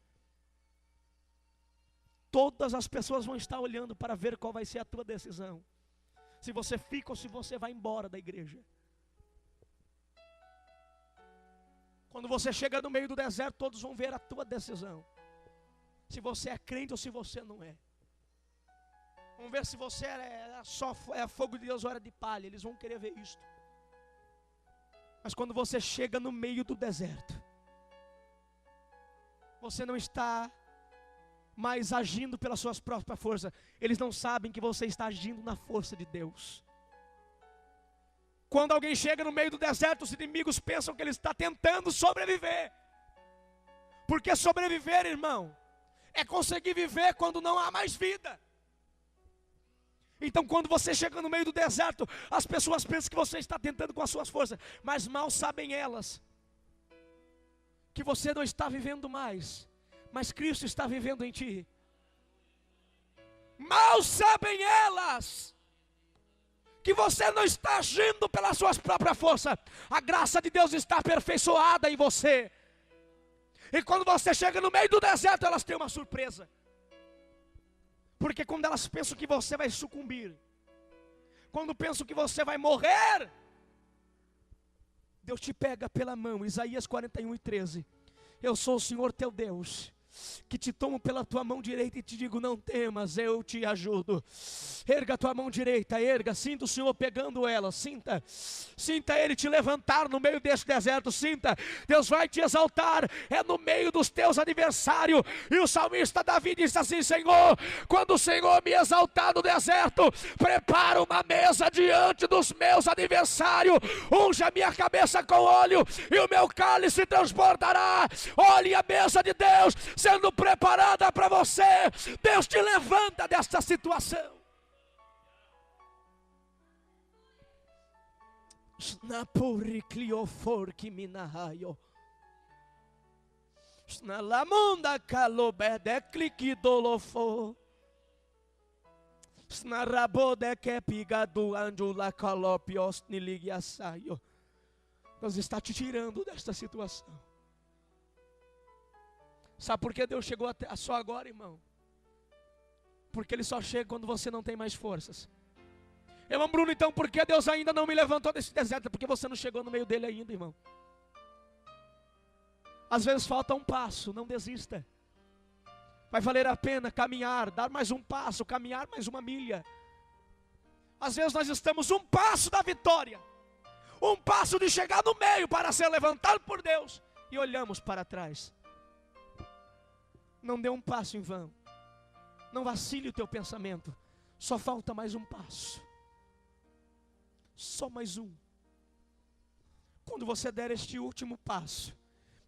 S1: todas as pessoas vão estar olhando para ver qual vai ser a tua decisão. Se você fica ou se você vai embora da igreja. Quando você chega no meio do deserto, todos vão ver a tua decisão. Se você é crente ou se você não é. Vamos ver se você é fogo de Deus ou era de palha. Eles vão querer ver isto. Mas quando você chega no meio do deserto, você não está mas agindo pelas suas próprias forças. Eles não sabem que você está agindo na força de Deus. Quando alguém chega no meio do deserto, os inimigos pensam que ele está tentando sobreviver. Porque sobreviver, irmão, é conseguir viver quando não há mais vida. Então quando você chega no meio do deserto, as pessoas pensam que você está tentando com as suas forças, mas mal sabem elas que você não está vivendo mais, mas Cristo está vivendo em ti. Mal sabem elas que você não está agindo pelas suas próprias forças. A graça de Deus está aperfeiçoada em você. E quando você chega no meio do deserto, elas têm uma surpresa. Porque quando elas pensam que você vai sucumbir, quando pensam que você vai morrer, Deus te pega pela mão. Isaías 41:13. Eu sou o Senhor teu Deus, que te tomo pela tua mão direita e te digo, não temas, eu te ajudo. Erga a tua mão direita, erga, sinta o Senhor pegando ela, sinta Ele te levantar no meio deste deserto, sinta, Deus vai te exaltar, é no meio dos teus adversários. E o salmista Davi disse assim, Senhor, quando o Senhor me exaltar no deserto, prepara uma mesa diante dos meus adversários, unge a minha cabeça com óleo, e o meu cálice transbordará. Olhe a mesa de Deus sendo preparada para você. Deus te levanta desta situação. Deus está te tirando desta situação. Sabe por que Deus chegou até só agora, irmão? Porque Ele só chega quando você não tem mais forças. Irmão Bruno, então por que Deus ainda não me levantou desse deserto? Porque você não chegou no meio dele ainda, irmão. Às vezes falta um passo, não desista. Vai valer a pena caminhar, dar mais um passo, caminhar mais uma milha. Às vezes nós estamos um passo da vitória, um passo de chegar no meio para ser levantado por Deus, e olhamos para trás. Não dê um passo em vão. Não vacile o teu pensamento. Só falta mais um passo. Só mais um. Quando você der este último passo,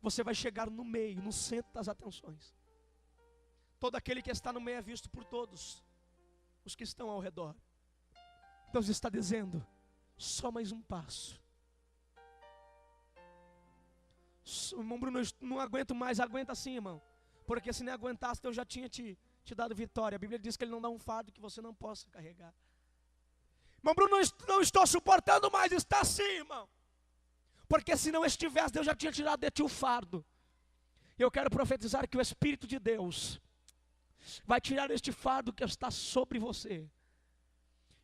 S1: você vai chegar no meio, no centro das atenções. Todo aquele que está no meio é visto por todos os que estão ao redor. Deus está dizendo, só mais um passo. Irmão Bruno, eu não aguento mais. Aguenta sim, irmão. Porque se não aguentasse, eu já tinha te dado vitória. A Bíblia diz que Ele não dá um fardo que você não possa carregar. Irmão Bruno, não estou suportando mais. Está sim, irmão. Porque se não estivesse, Deus já tinha tirado de ti o fardo. Eu quero profetizar que o Espírito de Deus vai tirar este fardo que está sobre você.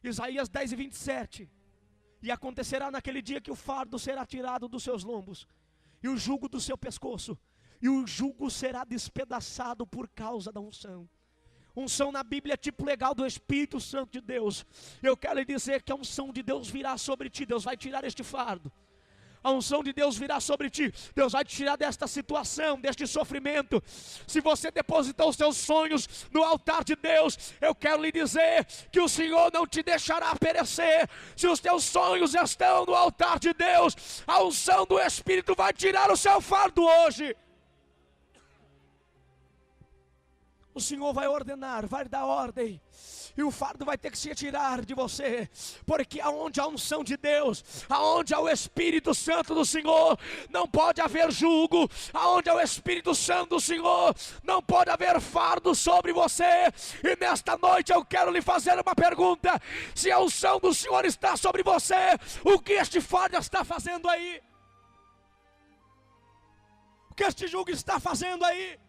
S1: Isaías 10:27. E acontecerá naquele dia que o fardo será tirado dos seus lombos, e o jugo do seu pescoço, e o jugo será despedaçado por causa da unção. Unção na Bíblia é tipo legal do Espírito Santo de Deus. Eu quero lhe dizer que a unção de Deus virá sobre ti. Deus vai tirar este fardo. A unção de Deus virá sobre ti. Deus vai te tirar desta situação, deste sofrimento. Se você depositou os seus sonhos no altar de Deus, eu quero lhe dizer que o Senhor não te deixará perecer. Se os teus sonhos estão no altar de Deus, a unção do Espírito vai tirar o seu fardo hoje. O Senhor vai ordenar, vai dar ordem, e o fardo vai ter que se retirar de você, porque aonde há a unção de Deus, aonde há o Espírito Santo do Senhor, não pode haver jugo. Aonde há o Espírito Santo do Senhor, não pode haver fardo sobre você. E nesta noite eu quero lhe fazer uma pergunta: se a unção do Senhor está sobre você, o que este fardo está fazendo aí? O que este jugo está fazendo aí?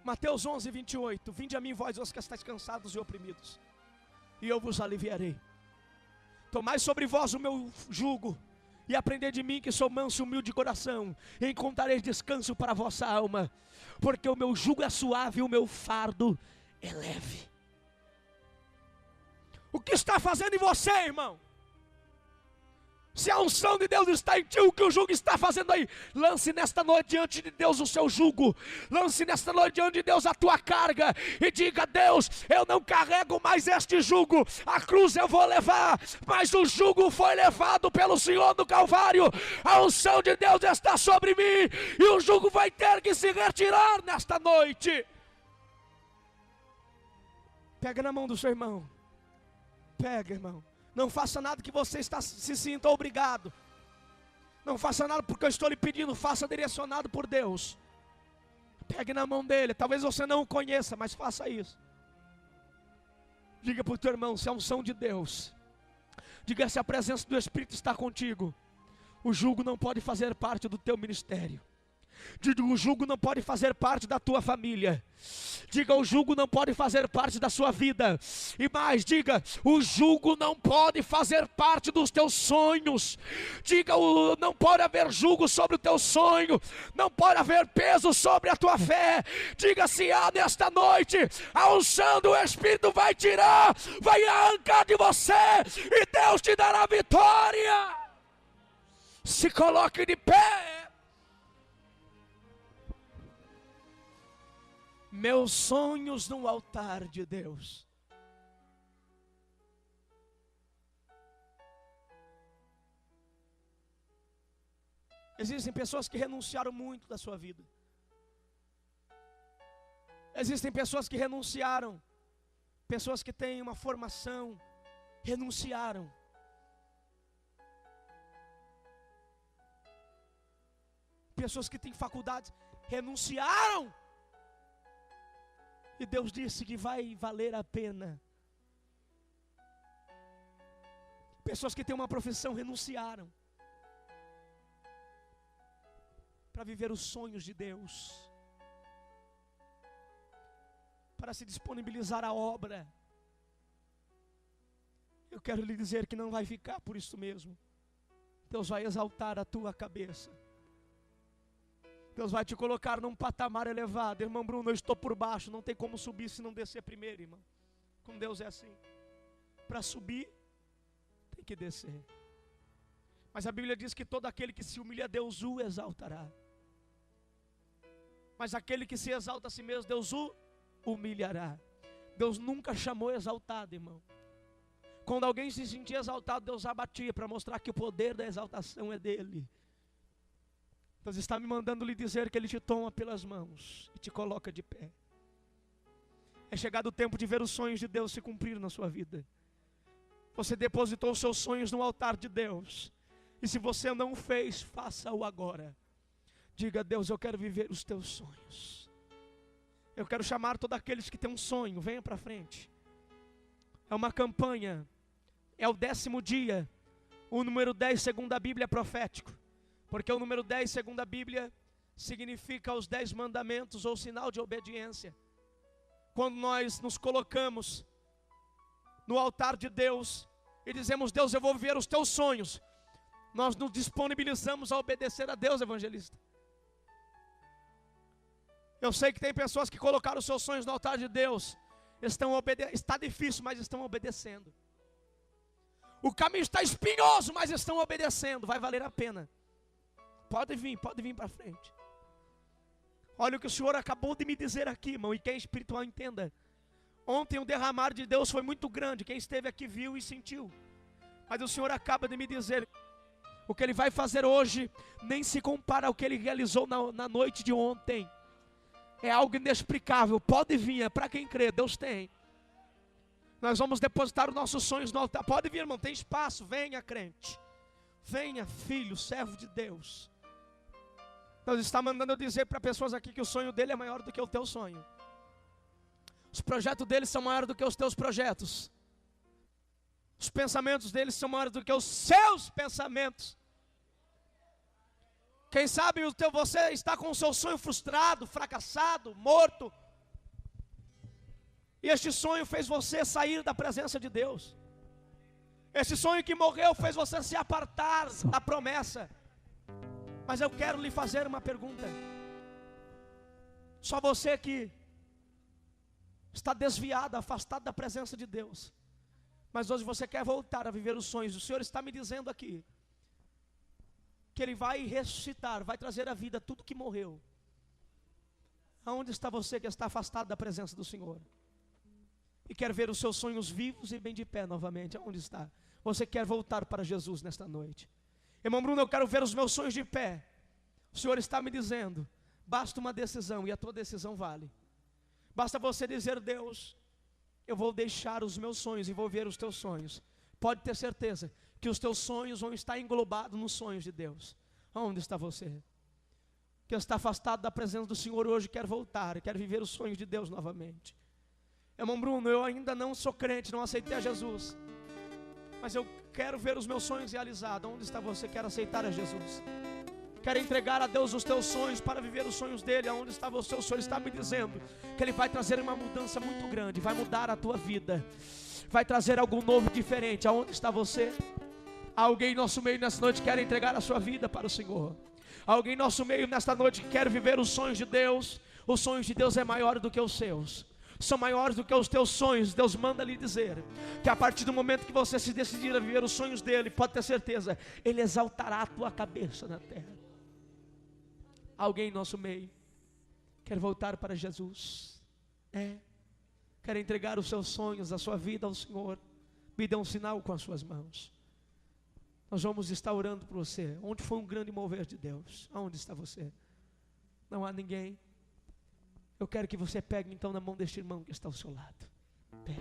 S1: Mateus 11:28. Vinde a mim, vós os que estáis cansados e oprimidos, e eu vos aliviarei. Tomai sobre vós o meu jugo, e aprendei de mim, que sou manso e humilde de coração, e encontrareis descanso para a vossa alma, porque o meu jugo é suave e o meu fardo é leve. O que está fazendo em você, irmão? Se a unção de Deus está em ti, o que o jugo está fazendo aí? Lance nesta noite diante de Deus o seu jugo. Lance nesta noite diante de Deus a tua carga. E diga: Deus, eu não carrego mais este jugo. A cruz eu vou levar, mas o jugo foi levado pelo Senhor do Calvário. A unção de Deus está sobre mim. E o jugo vai ter que se retirar nesta noite. Pega na mão do seu irmão. Pega, irmão. Não faça nada que você se sinta obrigado. Não faça nada porque eu estou lhe pedindo. Faça direcionado por Deus. Pegue na mão dele. Talvez você não o conheça, mas faça isso. Diga para o teu irmão: se a unção de Deus, diga se a presença do Espírito está contigo, o jugo não pode fazer parte do teu ministério. Diga: o jugo não pode fazer parte da tua família. Diga: o jugo não pode fazer parte da sua vida. E mais, diga: o jugo não pode fazer parte dos teus sonhos. Diga: não pode haver jugo sobre o teu sonho. Não pode haver peso sobre a tua fé. Diga: se há nesta noite, a unção do Espírito vai tirar, vai arrancar de você, e Deus te dará vitória. Se coloque de pé. Meus sonhos no altar de Deus. Existem pessoas que renunciaram muito da sua vida. Existem pessoas que renunciaram. Pessoas que têm uma formação, renunciaram. Pessoas que têm faculdades, renunciaram. E Deus disse que vai valer a pena. Pessoas que têm uma profissão renunciaram para viver os sonhos de Deus, para se disponibilizar à obra. Eu quero lhe dizer que não vai ficar por isso mesmo. Deus vai exaltar a tua cabeça. Deus vai te colocar num patamar elevado. Irmão Bruno, eu estou por baixo, não tem como subir se não descer primeiro, irmão. Com Deus é assim. Para subir, tem que descer. Mas a Bíblia diz que todo aquele que se humilha, Deus o exaltará. Mas aquele que se exalta a si mesmo, Deus o humilhará. Deus nunca chamou exaltado, irmão. Quando alguém se sentia exaltado, Deus abatia para mostrar que o poder da exaltação é dele. Deus está me mandando lhe dizer que Ele te toma pelas mãos e te coloca de pé. É chegado o tempo de ver os sonhos de Deus se cumprir na sua vida. Você depositou os seus sonhos no altar de Deus. E se você não o fez, faça-o agora. Diga: Deus, eu quero viver os teus sonhos. Eu quero chamar todos aqueles que têm um sonho, venha para frente. É uma campanha, é o 10º dia. O número 10, segundo a Bíblia, é profético. Porque o número 10, segundo a Bíblia, significa os 10 mandamentos ou sinal de obediência. Quando nós nos colocamos no altar de Deus e dizemos: Deus, eu vou viver os teus sonhos, nós nos disponibilizamos a obedecer a Deus, evangelista. Eu sei que tem pessoas que colocaram os seus sonhos no altar de Deus, está difícil, mas estão obedecendo. O caminho está espinhoso, mas estão obedecendo, vai valer a pena. Pode vir para frente. Olha o que o Senhor acabou de me dizer aqui, irmão, e quem é espiritual entenda. Ontem o derramar de Deus foi muito grande, quem esteve aqui viu e sentiu. Mas o Senhor acaba de me dizer, o que Ele vai fazer hoje nem se compara ao que Ele realizou na noite de ontem. É algo inexplicável, pode vir, é para quem crê, Deus tem. Nós vamos depositar os nossos sonhos no altar. Pode vir, irmão, tem espaço, venha crente. Venha, filho, servo de Deus. Deus está mandando eu dizer para pessoas aqui que o sonho dele é maior do que o teu sonho. Os projetos dele são maiores do que os teus projetos. Os pensamentos dele são maiores do que os seus pensamentos. Quem sabe você está com o seu sonho frustrado, fracassado, morto. E este sonho fez você sair da presença de Deus. Esse sonho que morreu fez você se apartar da promessa. Mas eu quero lhe fazer uma pergunta. Só você que está desviado, afastado da presença de Deus, mas hoje você quer voltar a viver os sonhos. O Senhor está me dizendo aqui que Ele vai ressuscitar, vai trazer à vida tudo que morreu. Aonde está você que está afastado da presença do Senhor? E quer ver os seus sonhos vivos e bem de pé novamente? Aonde está? Você quer voltar para Jesus nesta noite? Irmão Bruno, eu quero ver os meus sonhos de pé. O Senhor está me dizendo, basta uma decisão, e a tua decisão vale. Basta você dizer: Deus, eu vou deixar os meus sonhos e vou ver os teus sonhos. Pode ter certeza que os teus sonhos vão estar englobados nos sonhos de Deus. Aonde está você? Que está afastado da presença do Senhor hoje, quer voltar, quer viver os sonhos de Deus novamente. Irmão Bruno, eu ainda não sou crente, não aceitei a Jesus, mas eu quero ver os meus sonhos realizados. Onde está você? Quer aceitar a Jesus? Quer entregar a Deus os teus sonhos para viver os sonhos dele? Aonde está você? O Senhor está me dizendo que Ele vai trazer uma mudança muito grande, vai mudar a tua vida, vai trazer algo novo, diferente. Aonde está você? Alguém em nosso meio nessa noite quer entregar a sua vida para o Senhor. Alguém em nosso meio nesta noite que quer viver os sonhos de Deus. Os sonhos de Deus é maior do que os seus, são maiores do que os teus sonhos. Deus manda lhe dizer que a partir do momento que você se decidir a viver os sonhos dele, pode ter certeza, Ele exaltará a tua cabeça na terra. Alguém em nosso meio quer voltar para Jesus? Quer entregar os seus sonhos, a sua vida ao Senhor? Me dê um sinal com as suas mãos. Nós vamos estar orando por você. Onde foi um grande mover de Deus? Aonde está você? Não há ninguém? Eu quero que você pegue então na mão deste irmão que está ao seu lado. Pegue.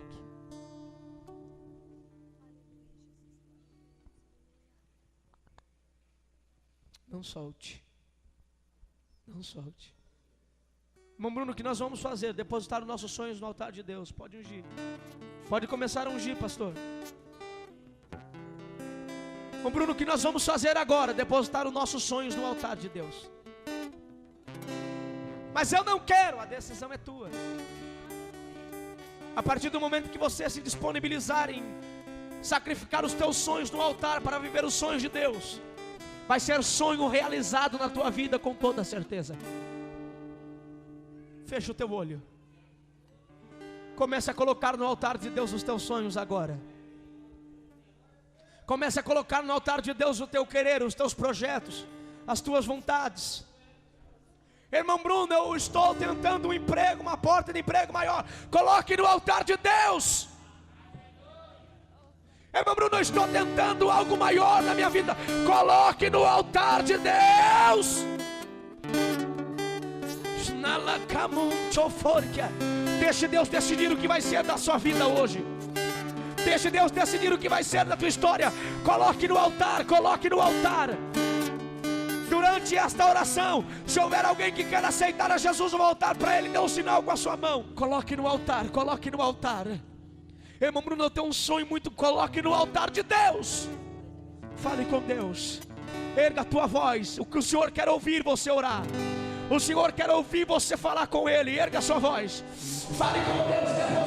S1: Não solte. Não solte. Irmão Bruno, o que nós vamos fazer? Depositar os nossos sonhos no altar de Deus. Pode ungir. Pode começar a ungir, pastor. Irmão Bruno, o que nós vamos fazer agora? Depositar os nossos sonhos no altar de Deus. Mas eu não quero, a decisão é tua. A partir do momento que você se disponibilizar em sacrificar os teus sonhos no altar para viver os sonhos de Deus, vai ser sonho realizado na tua vida com toda certeza. Fecha o teu olho. Comece a colocar no altar de Deus os teus sonhos agora. Comece a colocar no altar de Deus o teu querer, os teus projetos, as tuas vontades. Irmão Bruno, eu estou tentando um emprego, uma porta de emprego maior. Coloque no altar de Deus. Irmão Bruno, eu estou tentando algo maior na minha vida. Coloque no altar de Deus. Deixe Deus decidir o que vai ser da sua vida hoje. Deixe Deus decidir o que vai ser da tua história. Coloque no altar, coloque no altar. Durante esta oração, se houver alguém que quer aceitar a Jesus, no altar para Ele, dê um sinal com a sua mão. Coloque no altar, coloque no altar. Irmão Bruno, eu tenho um sonho muito. Coloque no altar de Deus. Fale com Deus. Erga a tua voz. O que o Senhor quer ouvir você orar. O Senhor quer ouvir você falar com Ele. Erga a sua voz. Fale com Deus.